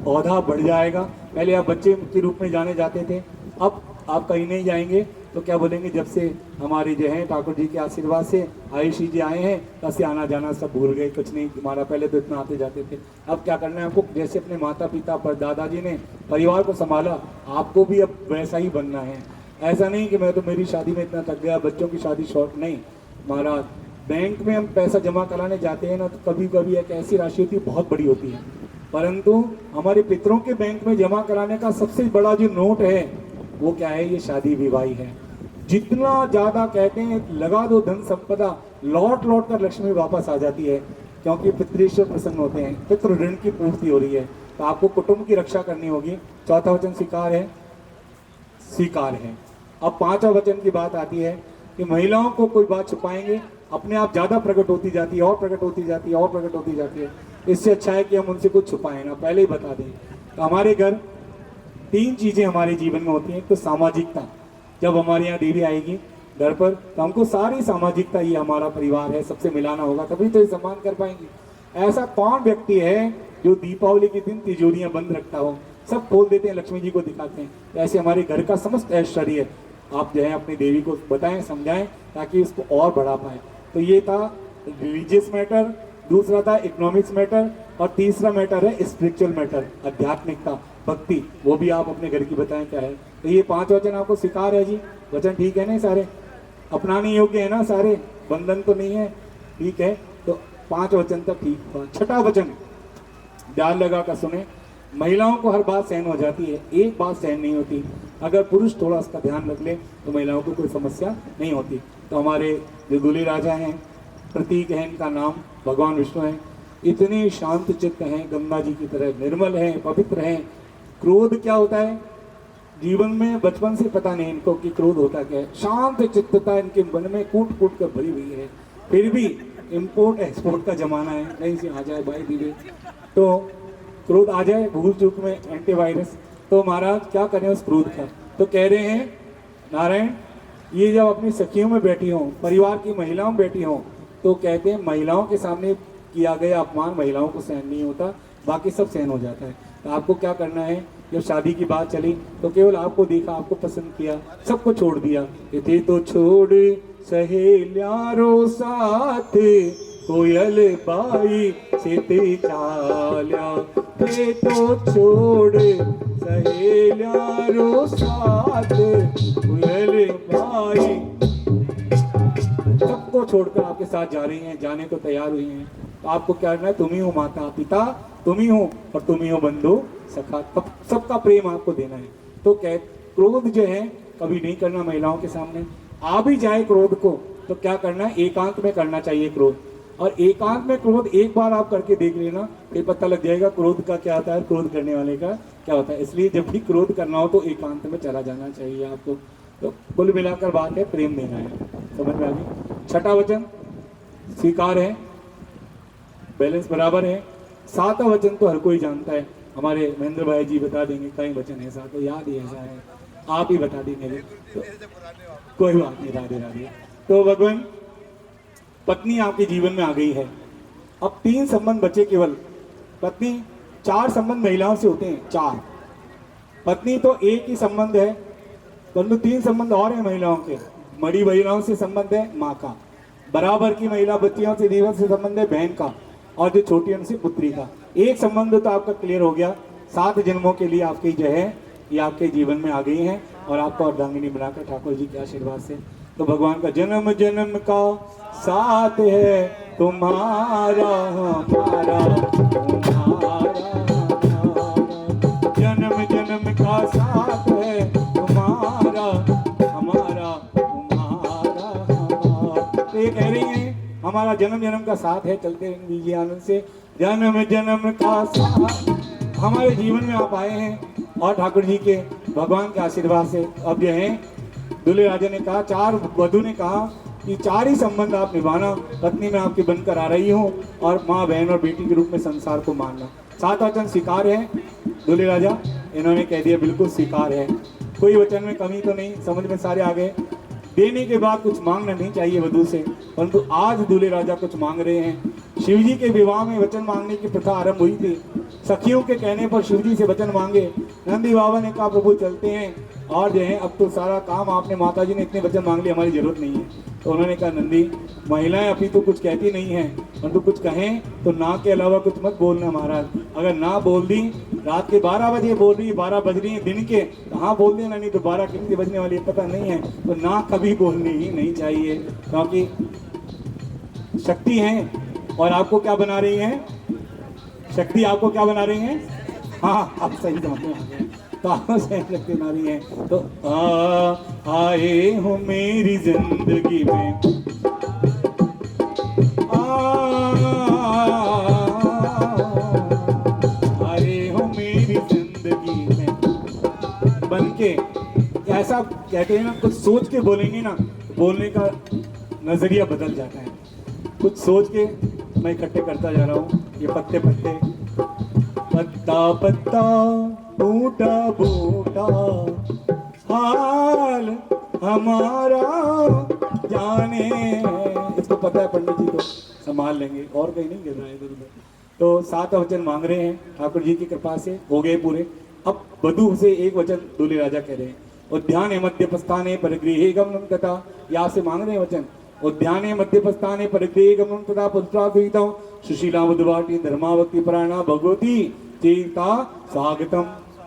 S6: औहदा बढ़ जाएगा। पहले आप बच्चे के रूप में जाने जाते थे, अब आप कहीं नहीं जाएंगे तो क्या बोलेंगे? जब से हमारे जो है ठाकुर जी के आशीर्वाद से आयुषी जी आए हैं, तब से आना जाना सब भूल गए, कुछ नहीं, हमारा पहले तो इतना आते जाते थे। अब क्या करना है आपको? जैसे अपने माता पिता पर दादाजी ने परिवार को संभाला, आपको भी अब वैसा ही बनना है। ऐसा नहीं कि मैं तो मेरी शादी में इतना थक गया, बच्चों की शादी शॉर्ट नहीं। महाराज बैंक में हम पैसा जमा कराने जाते हैं ना, तो कभी कभी एक ऐसी राशि होती है बहुत बड़ी होती है, परंतु हमारे पितरों के बैंक में जमा कराने का सबसे बड़ा जो नोट है वो क्या है? ये शादी विवाही है। जितना ज्यादा कहते हैं लगा दो धन संपदा, लौट लौट कर लक्ष्मी वापस आ जाती है, क्योंकि पितृश्वर प्रसन्न होते हैं, पितृ ऋण की पूर्ति हो रही है। तो आपको कुटुंब की रक्षा करनी होगी। चौथा वचन स्वीकार है, स्वीकार है। अब पांचवा वचन की बात आती है कि महिलाओं को कोई बात छुपाएंगे, अपने आप ज्यादा प्रकट होती जाती है, और प्रकट होती जाती है, और प्रकट होती जाती है। इससे अच्छा है कि हम उनसे कुछ छुपाएं ना, पहले ही बता दें। तो हमारे घर 3 चीजें हमारे जीवन में होती हैं। तो सामाजिकता, जब हमारे यहाँ देवी आएगी घर पर, तो हमको सारी सामाजिकता, ये हमारा परिवार है, सबसे मिलाना होगा, तभी तो ये सम्मान कर पाएंगे। ऐसा कौन व्यक्ति है जो दीपावली के दिन तिजोरियां बंद रखता हो? सब खोल देते हैं, लक्ष्मी जी को दिखाते हैं। ऐसे हमारे घर का समस्त ऐश्वर्य आप जो है अपनी देवी को बताएं, समझाएं, ताकि उसको और बढ़ा पाए। तो ये था रिलीजियस मैटर, दूसरा था इकोनॉमिक्स मैटर, और तीसरा मैटर है स्पिरिचुअल मैटर, आध्यात्मिकता, भक्ति। वो भी आप अपने घर की बताएं क्या है। तो ये 5 वचन आपको स्वीकार है जी। वचन ठीक है ना? सारे अपनाने योग्य है ना? सारे बंधन तो नहीं है? ठीक है, तो 5 वचन तक ठीक हुआ। छठा वचन ध्यान लगा कर सुने। महिलाओं को हर बात सहन हो जाती है, एक बात सहन नहीं होती। अगर पुरुष थोड़ा उसका ध्यान रख ले तो महिलाओं को कोई समस्या नहीं होती। तो हमारे जो दूल्हे राजा हैं, प्रतीक है इनका नाम, भगवान विष्णु है। इतने शांत चित्त हैं, गंगा जी की तरह निर्मल हैं, पवित्र हैं। क्रोध क्या होता है जीवन में? बचपन से पता नहीं इनको कि क्रोध होता क्या है। शांत चित्तता इनके मन में कूट कूट कर भरी हुई है। फिर भी इंपोर्ट एक्सपोर्ट का जमाना है, कहीं से आ जाए भाई दीदी तो क्रोध आ जाए, भूल चूक में एंटीवायरस। तो महाराज क्या करें उस क्रोध का? तो कह रहे हैं नारायण, ये जब अपनी सखियों में बैठी हों, परिवार की महिलाओं में बैठी हों, तो कहते हैं महिलाओं के सामने किया गया अपमान महिलाओं को सहन नहीं होता, बाकी सब सहन हो जाता है। तो आपको क्या करना है? जब शादी की बात चली तो केवल आपको देखा, आपको पसंद किया, सबको छोड़ दिया। ये तो छोड़ सहेल्यारो साथ, कोयल बाई से चाल्या, ये तो छोड़ सहेल्यारो साथ, कोयल बाई। सबको छोड़कर आपके साथ जा रही हैं, जाने को तैयार हुई हैं। तो आपको क्या करना है, तुम ही हो माता पिता, तुम ही हो और तुम ही हो बंधु सखा, सबका प्रेम आपको देना है। तो क्रोध जो है कभी नहीं करना महिलाओं के सामने। आ भी जाए क्रोध को तो क्या करना है, एकांत में करना चाहिए क्रोध। और एकांत में क्रोध एक बार आप करके देख लेना, फिर पता लग जाएगा क्रोध का क्या होता है, क्रोध करने वाले का क्या होता है। इसलिए जब भी क्रोध करना हो तो एकांत में चला जाना चाहिए आपको। तो कुल मिलाकर बात है, प्रेम देना है। समझ में आ गई। छठा वचन स्वीकार है, बैलेंस बराबर है। सातवां वचन तो हर कोई जानता है, हमारे महेंद्र भाई जी बता देंगे कई वचन ऐसा तो याद ही ऐसा है, आप ही बता देंगे तो कोई बात नहीं, राधे राधे। तो भगवान पत्नी आपके जीवन में आ गई है। अब 3 संबंध बचे केवल। पत्नी, 4 संबंध महिलाओं से होते हैं, 4। पत्नी तो एक ही संबंध है, परंतु 3 संबंध और हैं महिलाओं के। बड़ी महिलाओं से संबंध है माँ का, बराबर की महिला बच्चियों से देवर से संबंध है बहन का, और जो छोटी उनसे पुत्री का। एक संबंध तो आपका क्लियर हो गया। 7 जन्मों के लिए आपकी जो है ये आपके जीवन में आ गई हैं और आपको अर्धांगिनी बनाकर ठाकुर जी के आशीर्वाद से। तो भगवान का जन्म जन्म का साथ है तुम्हारा हमारा, जन्म जन्म का साथ है तुम्हारा हमारा, तुम्हारा हमारा। तो ये कह रही है हमारा जन्म जन्म का साथ है। चलते हैं दीजिए आनंद से। जन्म जन्म का साथ हमारे जीवन में आप आए हैं और ठाकुर जी के भगवान के आशीर्वाद से अब जो है दूल्हे राजा ने कहा, 4 वधु ने कहा कि 4 ही संबंध आप निभाना, पत्नी में आपकी बनकर आ रही हो और माँ बहन और बेटी के रूप में संसार को मानना। 7 वचन स्वीकार है। दूल्हे राजा इन्होंने कह दिया बिल्कुल स्वीकार है, कोई वचन में कमी तो नहीं, समझ में सारे आ गए। देने के बाद कुछ मांगना नहीं चाहिए वधु से, परंतु आज दूल्हे राजा कुछ मांग रहे हैं। शिव जी के विवाह में वचन मांगने की प्रथा आरंभ हुई थी। सखियों के कहने पर शिव जी से वचन मांगे। नंदी बाबा ने कहा प्रभु चलते हैं, और जो है अब तो सारा काम आपने, माता जी ने इतने वचन मांग लिए, हमारी जरूरत नहीं है। तो उन्होंने कहा नंदी महिलाएं अभी तो कुछ कहती नहीं हैं, परंतु कुछ कहें तो ना के अलावा कुछ मत बोलना महाराज। अगर ना बोल दी, रात के 12 बजे बोल रही, 12 बज रही है दिन के, तो हाँ बोल देना, नहीं तो 12 कितने बजने वाली है पता नहीं है। तो ना कभी बोलनी ही नहीं चाहिए, क्योंकि शक्ति है। और आपको क्या बना रही है, शक्ति आपको क्या बना रही है, हाँ आप सही समझ में आ गए। तो आपको सही शक्ति बना रही है। तो आए हो मेरी जिंदगी में, आए हो मेरी जिंदगी में बनके। ऐसा कहते हैं ना, कुछ सोच के बोलेंगे ना, बोलने का नजरिया बदल जाता है। कुछ सोच के मैं इकट्ठे करता जा रहा हूँ ये पत्ते पत्ते, पत्ता पत्ता बूटा बूटा हाल हमारा जाने। इसको पता है पंडित जी, तो संभाल लेंगे, और कहीं नहीं गिर रहा है इधर उधर। तो 7 वचन मांग रहे हैं ठाकुर जी की कृपा से, हो गए पूरे। अब वधु से एक वचन दूल्हे राजा कह रहे हैं, उद्याने मध्यपस्थाने परिगृहे गमनम तथा, यहाँ से मांग रहे हैं वचन। उद्याने मध्यपस्थाने परिगृहे गमनम तथा पुत्राद्वैतम सुशीला वधुवाटी धर्मावती प्राणा भगवती चेता स्वागतम।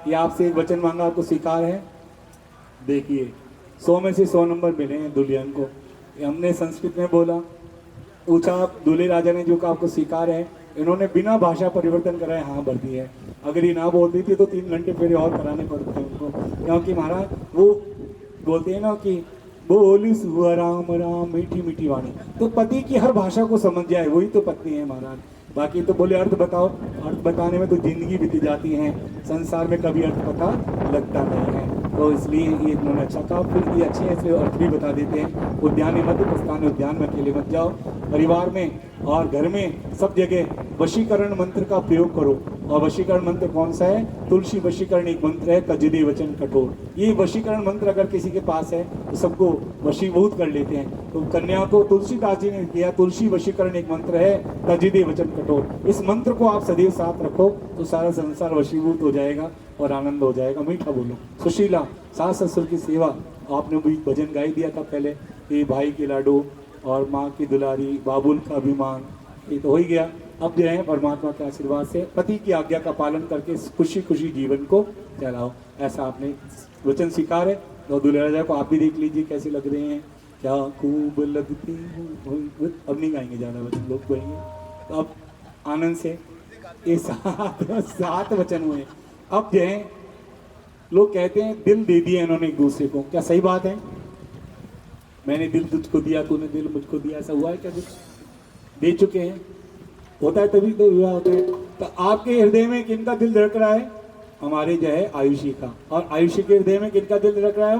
S6: ये आपसे एक वचन मांगा, आपको स्वीकार है। देखिए 100 में से 100 नंबर मिले हैं दुल्हन को। हमने संस्कृत में बोला, पूछा दूल्हे राजा ने जो कहा आपको स्वीकार है। इन्होंने बिना भाषा परिवर्तन कराए हाँ भर दी है। अगर ये ना बोल दी थी तो 3 घंटे फेरे और कराने पड़ते हैं उनको, क्योंकि महाराज वो बोलते हैं ना कि बोली सुहा राम राम मीठी मीठी वाणी। तो पति की हर भाषा को समझ जाए वही तो पत्नी है महाराज। बाकी तो बोले अर्थ बताओ, अर्थ बताने में तो जिंदगी बीती जाती है, संसार में कभी अर्थ पता लगता नहीं है। तो इसलिए ये इन्होंने अच्छा कहा। फिर ये अच्छे हैं इसलिए अर्थ भी बता देते हैं। उद्यान मध्य प्रस्थान, उद्यान में अकेले मत जाओ, परिवार में और घर में सब जगह वशीकरण मंत्र का प्रयोग करो। और वशीकरण मंत्र कौन सा है, तुलसी वशीकरण एक मंत्र है, कजदे वचन कठोर। ये वशीकरण मंत्र अगर किसी के पास है तो सबको वशीभूत कर लेते हैं। तो कन्या को तुलसीदास जी ने किया, तुलसी वशीकरण एक मंत्र है, कजदे वचन कठोर। इस मंत्र को आप सदैव साथ रखो तो सारा संसार वशीभूत हो जाएगा और आनंद हो जाएगा। मीठा बोलो। सुशीला, सास ससुर की सेवा, आपने भी भजन गाई दिया था पहले कि भाई के लाडो और माँ की दुलारी, बाबुल का अभिमान, ये तो हो ही गया। अब जो है परमात्मा के आशीर्वाद से पति की आज्ञा का पालन करके खुशी खुशी जीवन को चलाओ, ऐसा आपने वचन स्वीकार है। तो दूल्हे राजा को आप भी देख लीजिए कैसे लग रहे हैं, क्या खूब लगती हूँ। अब नहीं गाएंगे ज़्यादा वचन, लोग गाएंगे। तो अब आनंद से। ये सात वचन हुए। अब जो है लोग कहते हैं दिल दे दिया इन्होंने एक दूसरे को, क्या सही बात है? मैंने दिल तुझको दिया, तूने दिल मुझको दिया, ऐसा हुआ है क्या? कुछ दे चुके हैं, होता है तभी तो विवाह होता है। तो आपके हृदय में किनका दिल धड़क रहा है? हमारे जो है आयुषी का। और आयुषी के हृदय में किनका दिल धड़क रहा है?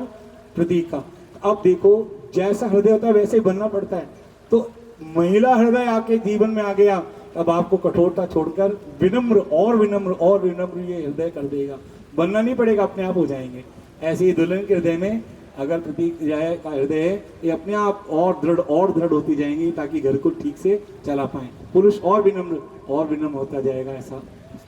S6: प्रतीक का। अब देखो जैसा हृदय होता है वैसे ही बनना पड़ता है। तो महिला हृदय आपके जीवन में आ गया, अब आपको कठोरता छोड़कर विनम्र और विनम्र और विनम्र ये हृदय कर देगा। बनना नहीं पड़ेगा, अपने आप हो जाएंगे। ऐसे ही दुल्हन के हृदय में अगर प्रतीक जाए का हृदय है, ये अपने आप और दृढ़ होती जाएंगी ताकि घर को ठीक से चला पाए। पुरुष और विनम्र होता जाएगा ऐसा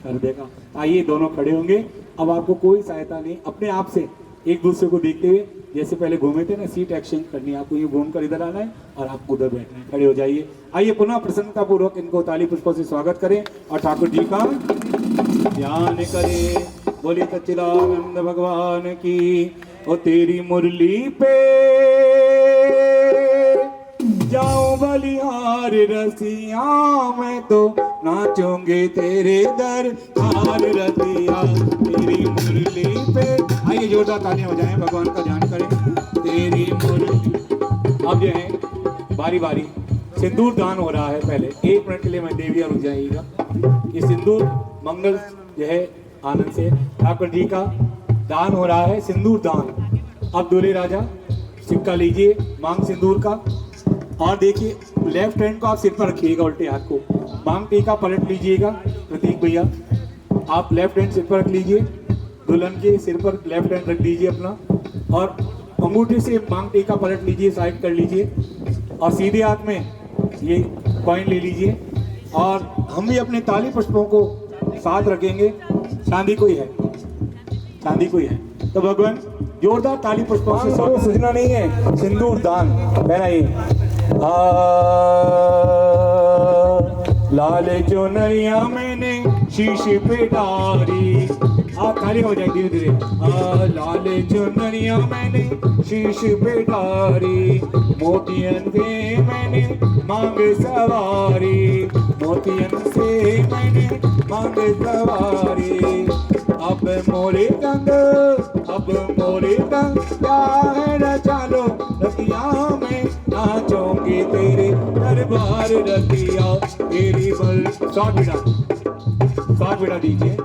S6: हृदय का। आइए दोनों खड़े होंगे। अब आपको कोई सहायता नहीं, अपने आप से एक दूसरे को देखते हुए जैसे पहले घूमे थे ना, सीट एक्सचेंज करनी है। आपको ये घूम कर इधर आना है और आपको उधर बैठना है। खड़े हो जाइए। आइए पुनः प्रसन्नता पूर्वक इनको ताली पुष्पों से स्वागत करें और ठाकुर जी का ध्यान करें। बोले सच्चिदानंद भगवान की। ओ तेरी मुरली पे जाओ बलिहार रसिया, मैं तो नाचूंगे तेरे दर हार रसिया। तेरी मुरली पे, आइए जोरदार तालियां बजाएं, भगवान का ध्यान करें। तेरी मुरली। अब जो है बारी बारी सिंदूर दान हो रहा है। पहले 1 मिनट के लिए मैं देविया रुक जाइएगा। ये सिंदूर मंगल जो है आनंद से ठाकुर जी का दान हो रहा है, सिंदूर दान। अब दूल्हे राजा सिक्का लीजिए मांग सिंदूर का, और देखिए लेफ्ट हैंड को आप सिर पर रखिएगा, उल्टे हाथ को मांग टीका पलट लीजिएगा। प्रतीक भैया आप लेफ्ट हैंड सिर पर रख लीजिए, दुल्हन के सिर पर लेफ्ट हैंड रख दीजिए अपना, और अंगूठे से मांग टीका पलट लीजिए, साइड कर लीजिए, और सीधे हाथ में ये कॉइन ले लीजिए। और हम भी अपने ताली पुष्पों को साथ रखेंगे। चांदी कोई है? चांदी कोई है तो भगवान जोरदार ताली पुष्पों से स्वागत। सूचना नहीं है, सिंदूर दान पहना ये। लाल चुनरिया मैंने शीश पे डाली। ताली हो जाए धीरे धीरे। लाल चुनरिया मैंने शीश पे डाली, मोतियन से मैंने मांग सवारी, मोतियन से मैंने मांग सवारी। अब मोरे तंग क्या है रचा लो रतिया में, नाचोंगे तेरे दरबार रतिया तेरी बल। शॉर्ट बेटा दीजिए।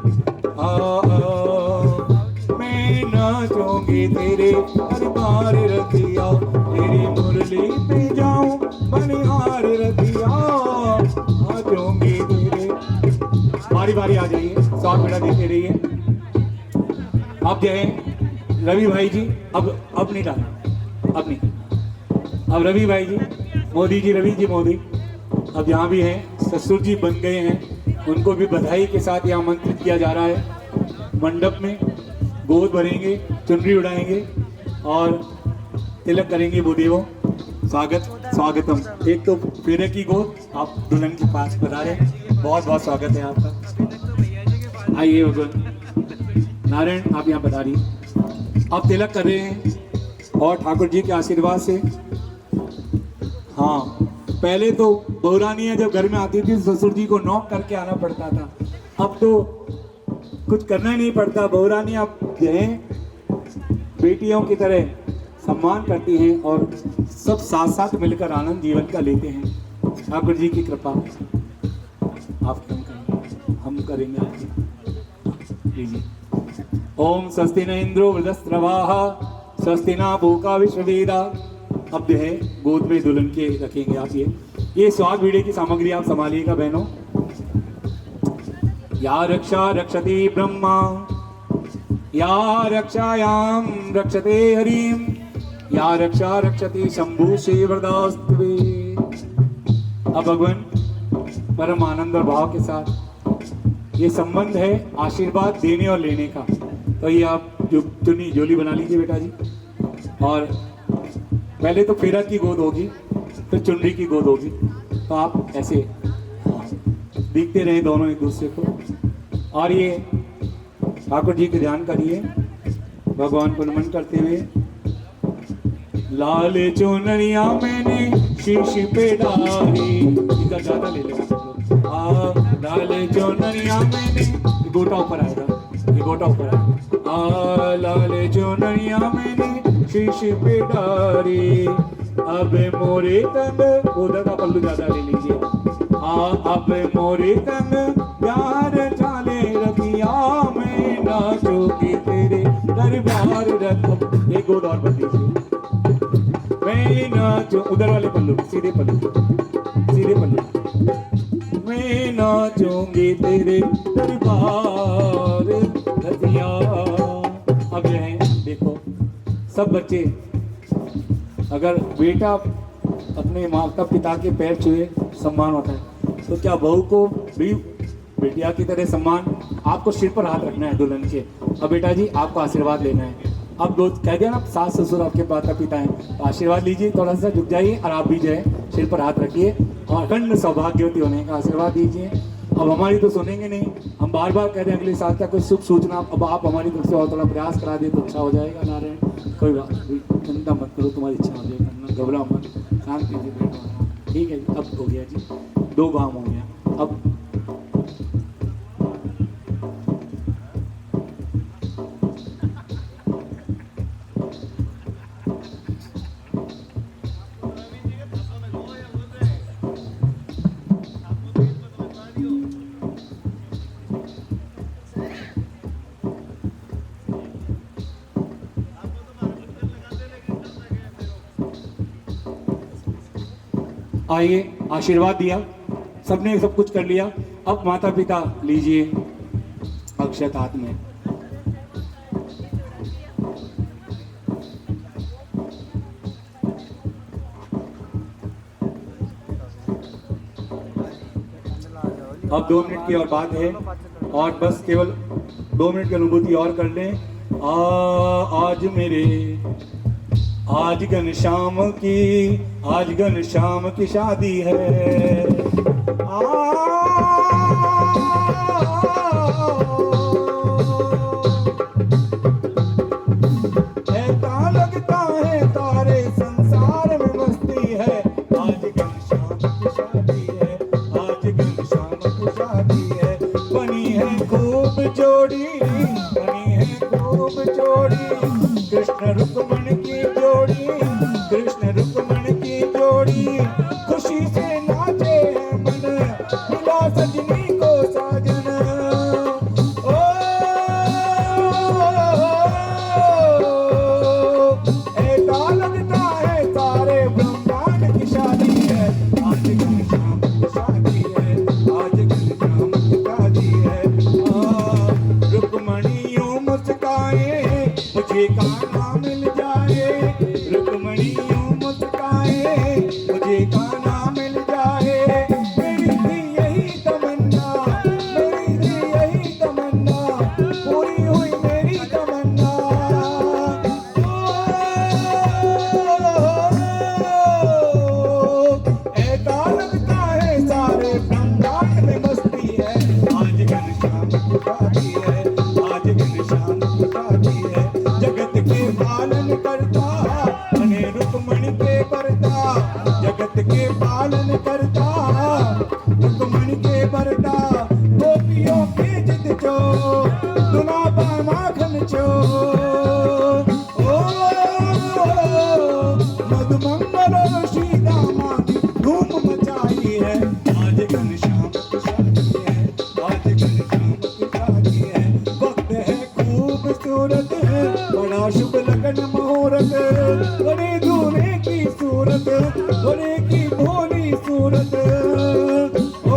S6: मैं नाचोंगे तेरे दरबार रतिया, तेरी मुरली पे जाऊं बनिहार रतिया, नाचोंगे तेरे। बारी बारी आ जाइए, शॉर्ट बेटा देते रहिए। अब जो है रवि भाई जी, अब नहीं डालना, अब नहीं। अब रवि भाई जी, मोदी जी, रवि जी मोदी अब यहाँ भी हैं, ससुर जी बन गए हैं, उनको भी बधाई के साथ यहाँ आमंत्रित किया जा रहा है। मंडप में गोद भरेंगे, चुनरी उड़ाएंगे और तिलक करेंगे वो देवो। स्वागतम। एक तो फेरे की गोद, आप दुल्हन के पास पधारे, बहुत बहुत स्वागत है आपका। आइए भगवान नारायण आप यहाँ बता रही। आप तिलक कर रहे हैं और ठाकुर जी के आशीर्वाद से। हाँ, पहले तो बहुरानियाँ जब घर में आती थी ससुर जी को नॉक करके आना पड़ता था, अब तो कुछ करना ही नहीं पड़ता। बहुरानियाँ जो हैं बेटियों की तरह सम्मान करती हैं और सब साथ साथ मिलकर आनंद जीवन का लेते हैं। ठाकुर जी की कृपा आप हम करेंगे आपकी। लीजिए। ओम स्वस्ति न इंद्रो वृद्धस्रवाः स्वस्ति न भूखा विश्ववेदा। अब जो है गोद में दुल्हन के रखेंगे आप। ये स्वाद वीडियो की सामग्री आप संभालिएगा बहनों। या रक्षा रक्षति ब्रह्मा, या रक्षायाम रक्षते हरिम, या रक्षा रक्षति शंभु शिवदास्तवे। अब भगवान परम आनंद और भाव के साथ ये संबंध है आशीर्वाद देने और लेने का। तो ये आप जो चुनी झोली बना लीजिए बेटा जी। और पहले तो फेरा की गोद होगी, फिर चुनरी की गोद होगी। तो आप ऐसे दिखते रहे दोनों एक दूसरे को। और ये ठाकुर जी के ध्यान करिए, भगवान को नमन करते हुए। लाल चुनरिया मैंने शीश पे डाली, इधर ज्यादा ले लेगा। लाल चुनरिया मैंने, ये गोटा ऊपर आएगा, ये गोटा ऊपर आएगा। लाल चुनरिया मैंने शीश पे डारी, अब मोरे तंग, उधर का पल्लू ज्यादा ले लीजिए। अब मोरे तंग प्यार चाले रखिया, मैं नाचूंगी तेरे दरबार रख। एक गोद और बन दीजिए। मैं नाचूं, उधर वाले पल्लू, सीधे पल्लू, सीधे पल्लू। मैं नाचूंगी तेरे दरबार रखिया। अब जो है देखो, सब बच्चे, अगर बेटा अपने माता पिता के पैर छुए सम्मान होता है, तो क्या बहू को भी बेटिया की तरह सम्मान, आपको सिर पर हाथ रखना है दुल्हन के। अब बेटा जी आपको आशीर्वाद लेना है। अब दो कह दिया ना, सास ससुर आपके माता पिता हैं, तो आशीर्वाद लीजिए, थोड़ा सा झुक जाइए और आप भी जो है सिर पर हाथ रखिए और अखंड सौभाग्यवती होने का आशीर्वाद दीजिए। अब हमारी तो सुनेंगे नहीं, हम बार बार कह रहे हैं अगले साल का कोई शुभ सूचना, अब आप हमारी तरफ से और थोड़ा प्रयास करा दे तो अच्छा हो जाएगा। नारायण, कोई बात नहीं, चिंता मत करो, तुम्हारी इच्छा हो जाएगी, घबराओ मत, शांत कीजिए, बैठो। ठीक है जी, अब हो गया जी, 2 काम हो गया। अब आइए, आशीर्वाद दिया सबने, सब कुछ कर लिया। अब माता पिता लीजिए अक्षत हाथ में। अब 2 मिनट की और बात है, और बस केवल 2 मिनट की अनुभूति और कर लें। आज घनश्याम की शादी है। ऐसा लगता है तारे संसार में मस्ती है। आज घनश्याम की शादी है, आज घनश्याम की शादी है। बनी है खूब जोड़ी, बनी है खूब जोड़ी, कृष्ण रुक्मण की जोड़ी, कृष्ण रुक्मण की जोड़ी। खुशी से नाचे हैं मन, मिला सजनी को साजन। ओ ऐसा लगता है सारे ब्रह्मांड की शादी है। आज घनश्याम की शादी है, आज घनश्याम की शादी है। रुक्मणी यूं मुस्काए, मुझे कान्हा मिल जाए। रुक्मणी यूं मुस्काए, मुझे कान्हा मिल जाए। मेरी थी यही तमन्ना, मेरी थी यही तमन्ना, पूरी हुई मेरी तमन्ना। ऐसा लगता है सारे ब्रह्मांड में मस्ती है। आज घनश्याम की शादी है, आज घनश्याम की शादी है। जगत के पालन करता, बने रुक्मणी के बरता। जगत के पालन करता, रुक्मणी के बरता। गोपियों की जिद चो, दुना पाए माखन चो। ओ मधुमंगल सीता माँ की धूम मचाई है। आज घनश्याम की शादी है, आज घनश्याम की शादी है। वक्त है खूबसूरत, बड़ा शुभ लगन मुहूर्त। बड़े दूल्हे की सूरत, बड़े की भोली सूरत। ओ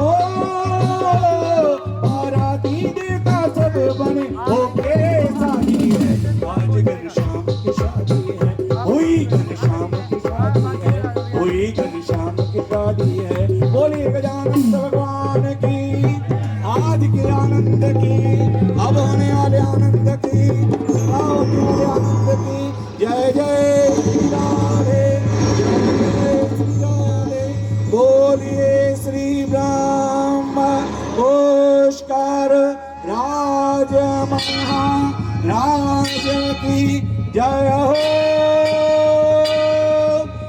S6: आराधी देवता सब बने होके शादी है। आज घनश्याम की शादी है, हुई घनश्याम की शादी है, हुई घनश्याम की शादी है। बोलिए गजानन भगवान की, आज के आनंद की, अब होने वाले आनंद की, आवती वाले आनंद की। जय जय श्री राधे, जय श्री राधे। बोलिए श्री ब्रह्म पुष्कर राज महाराज की जय हो।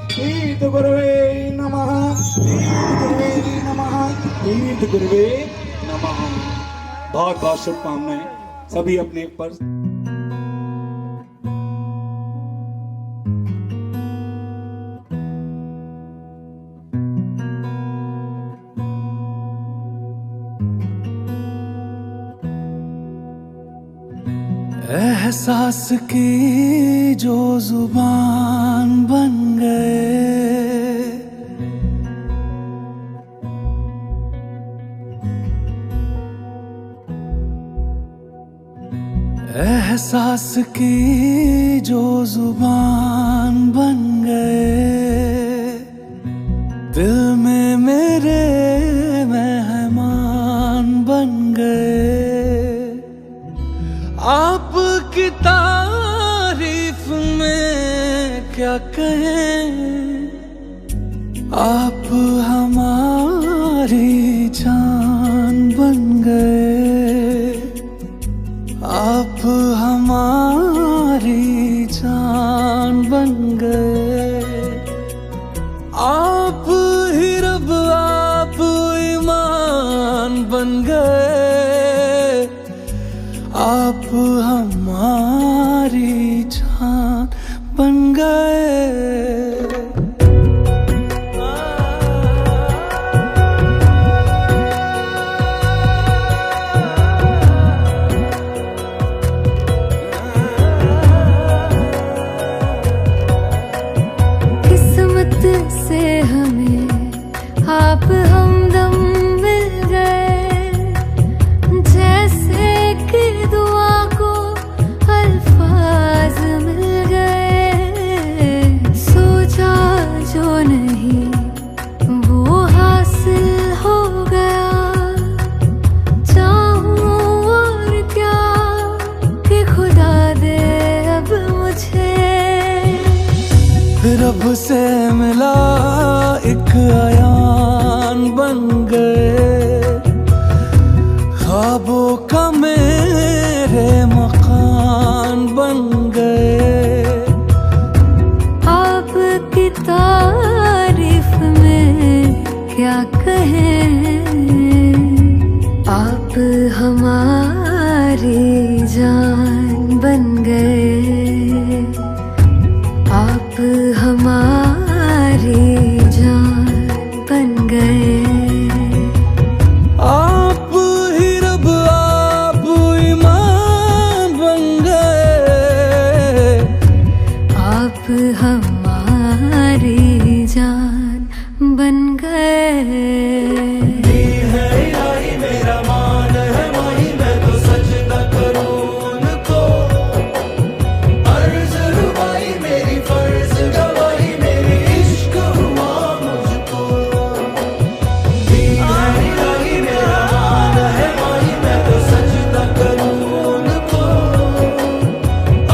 S6: तीर्थ गुरुवे नमः, तीर्थ गुरुवे नमः, तीर्थ गुरुवे नमः। बहुत बहुत शुभकामनाएं सभी अपने पर।
S7: एहसास की जो जुबान बन गए, एहसास की जो जुबान बन गए, दिल में मेरे मेहमान बन गए। आपकी तारीफ में क्या कहें, आप हमारी जान बन गए, आप हमारी जान बन गए। आप ही रब, आप ईमान बन गए, आप हमारी जान बन गए।
S2: किस्मत से हमें आप हमदम मिल गए, जैसे कि दुआ को अल्फाज मिल गए। सोचा जो नहीं वो हासिल हो गया, चाहूं और क्या कि खुदा दे अब मुझे।
S7: रब से मिला एक आयान बन गए, ख्वाबों का मेरे मकान बन गए।
S2: आपकी तारीफ में क्या कहें, आप हमारी जान बन गए, आप हमारी जान बन गए।
S7: आप ही रब, आप ईमान बन गए,
S2: आप हमारी जान बन गए।
S7: मेरा मान है माही, मैं तो सजदा करूं उनको। अर्ज़ रुबाई मेरी, फर्ज गवाही मेरी, इश्क हुआ मुझको। मेरा मान है माही, मैं तो सजदा करूं उनको।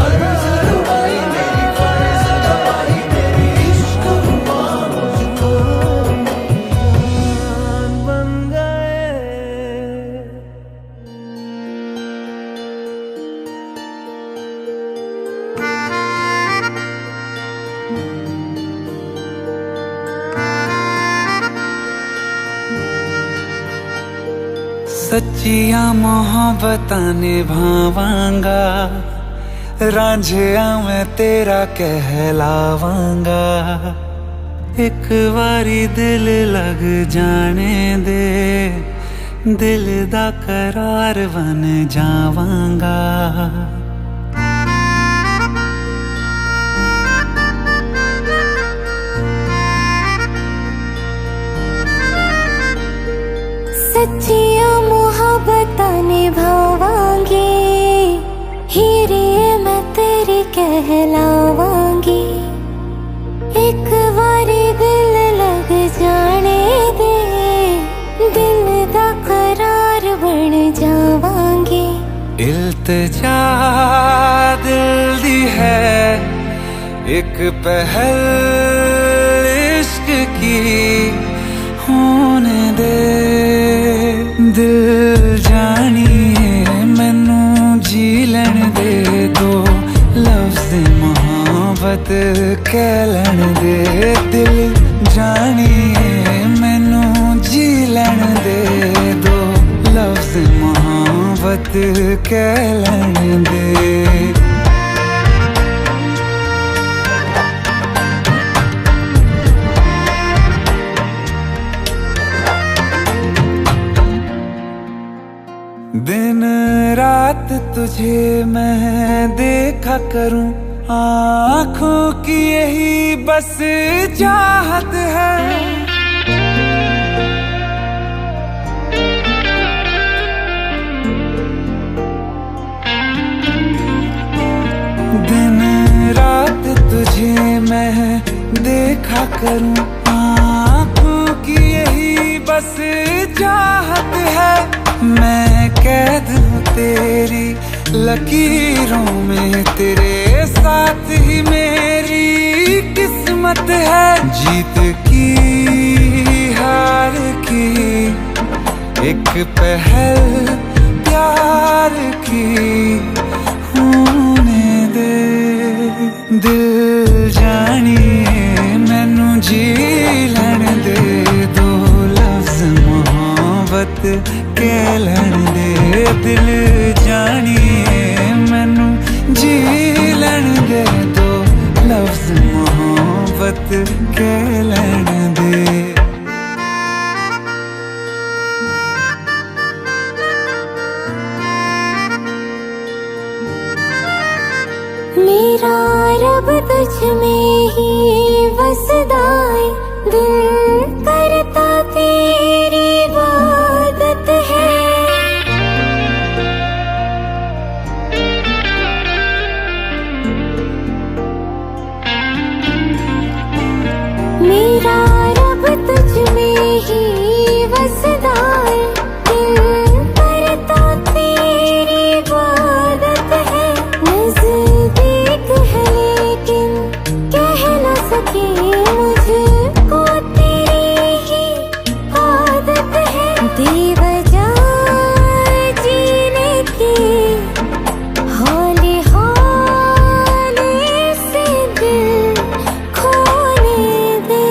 S7: अर्ज़ रुबाई मेरी, फर्ज गवाही मेरी, इश्क हुआ मुझको। जान बन गए। सच्चियां मोहब्बतां निभावांगा, रांझिया मैं तेरा कहलावांगा। एक बारी दिल लग जाने दे, दिल दा करार बन जावांगा।
S2: सच्चियां मोहब्बतां निभावांगी, हीरे मैं तेरी कहलावांगी। एक बारी दिल लग जाने दे, दिल दा करार बन जावांगी।
S7: इल्तिजा दिल दी है एक पहल इश्क की, होने दे दिल जानिए मैनू जी लैन दे। दो लफ्ज़ मोहब्बत कह लैन दे, दिल जानिए मैनू जी लैन दे। दो कह लैन दे। दिन रात तुझे मैं देखा करूं, आँखों की यही बस चाहत है। दिन रात तुझे मैं देखा करूं, आँखों की यही बस चाहत है। मैं कैद हूँ तेरी लकीरों में, तेरे साथ ही मेरी किस्मत है। जीत की हार की एक पहल प्यार की होने दे। दिल जानिए मैनू जी लैन दे, दो लफ्ज़ मोहब्बत कह लैन दे। दिल जानिए मैनू जी लैन दे, दो लफ्ज़ मोहब्बत कह लैन दे।
S2: मेरा रब तुझ में ही वसदा है, दिल करता तेरी इबादत है। मेरा रब तुझ में ही वसदा है, दिल करता तेरी इबादत है। नज़दीक है लेकिन कह न सके, मुझको तेरी ही आदत है। बेवजह जीने की हौले हौले से दिल खोने दे।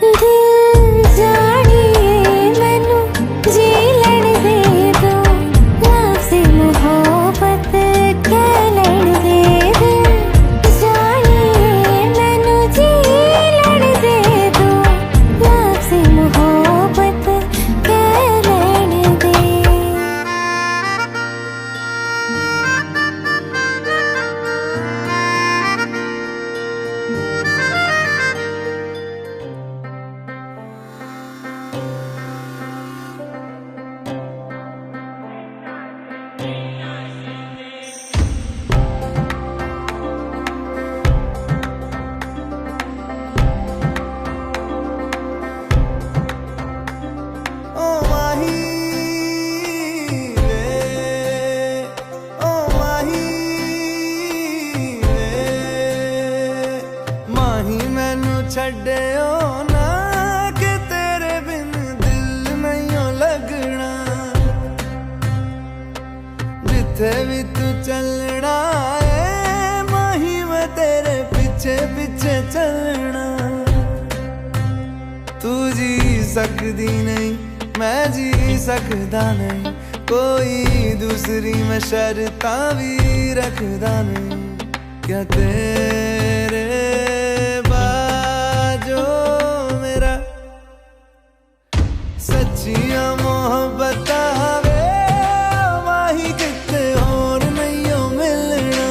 S2: दिल जानिए मैनू जी लैन दे, दो लफ्ज़ मोहब्बत कह लैन दे। दिल जानिए मैनू जी लैन दे, दो लफ्ज़ मोहब्बत कह लैन दे।
S7: ओ माही वे, ओ माही वे, माही मैनू छड्डियो ना कि तेरे बिन दिल नहीं लगना। जिथे भी तू चलना है माही मैं तेरे पीछे पीछे चलना। तू जी सकदी नहीं मैं जी सकदा नहीं, कोई दूसरी मैं शर्तां भी रखदा नहीं। क्या तेरे बाजो मेरा सच्चियां मोहब्बत वे, माही किते होर नहीं हो मिलना।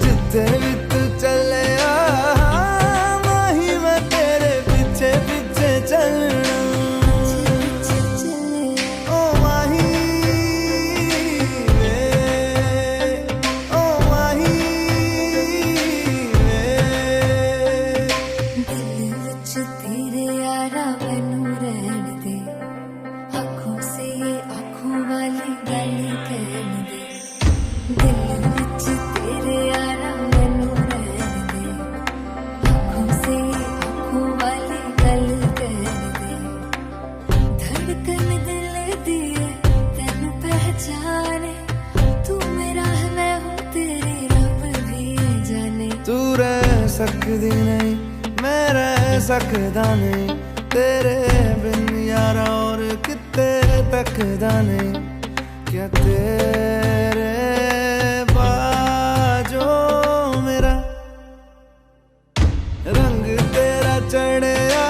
S7: जिथे भी तू चले माही मैं तेरे पीछे पीछे चलना। ओ माही वे, ओ माही वे।
S2: दिल विच तेरे यारा मैनू रहन दे, आँखों से आँखों वाली गल कहन दे। दिल विच तेरे यारा मैनू रहन दे, आँखों से आँखों वाली गल कहन दे। धड़कन दिल दी है तैनू पहचाने, तू मेरा है मैं हूँ तेरी, रब भी जाने।
S7: तू रह सकदी नहीं मैं रह सकदा नहीं, तेरे बिन यारा और किते ते तकदा नहीं क्या तेरे बाजो मेरा रंग तेरा चढ़िया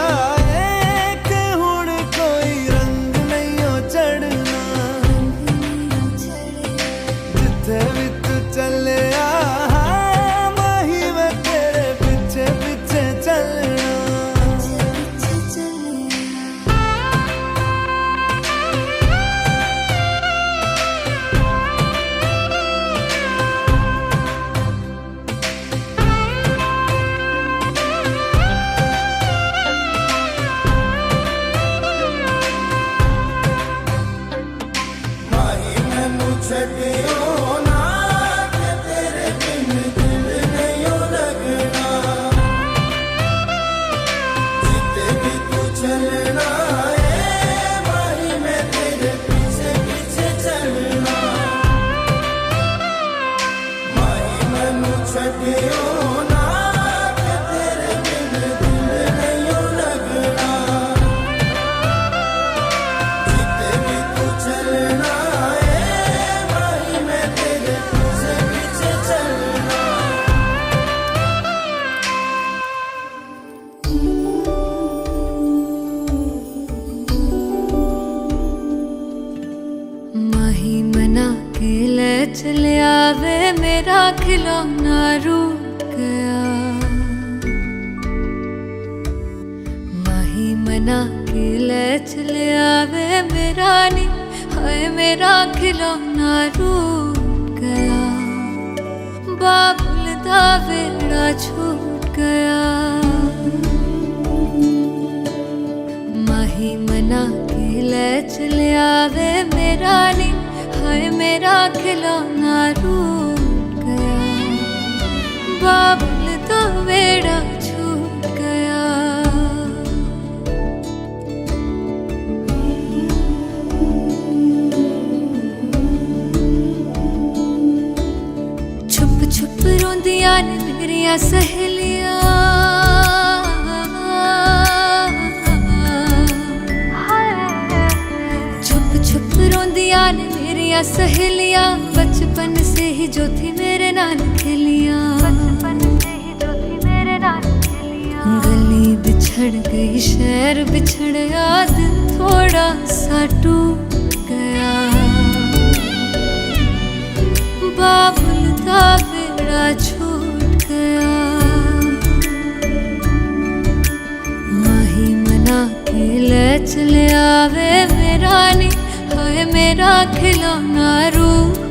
S7: कि हुण कोई रंग नहीं हो चढ़ना जिथे भी तू चलिया माही मैं तेरे पीछे पीछे चलना
S2: चले आवे मेरा खिलौना रूठ गया माही मना के ले चले आवे मेरा नी हाय मेरा खिलौना रूठ गया बाबुल दा वेड़ा छूट गया माही मना के ले चले आवे मेरा नी हाय मेरा खिलौना रूठ गया बाबुल तो वेड़ा छूट गया छुप छुप रोंदियां ने मेरिया सहेलियां छुप छुप रोंदियां ने मेरिया सहेलियां बचपन से ही जो थी मेरे नाल खेलियां गली बिछड़ गई शहर बिछड़ गया दिल थोड़ा सा टूट गया बाबुल का बेड़ा छूट गया माही मना के ले चले आवे मेरा नी हाय मेरा खिलौना रूठ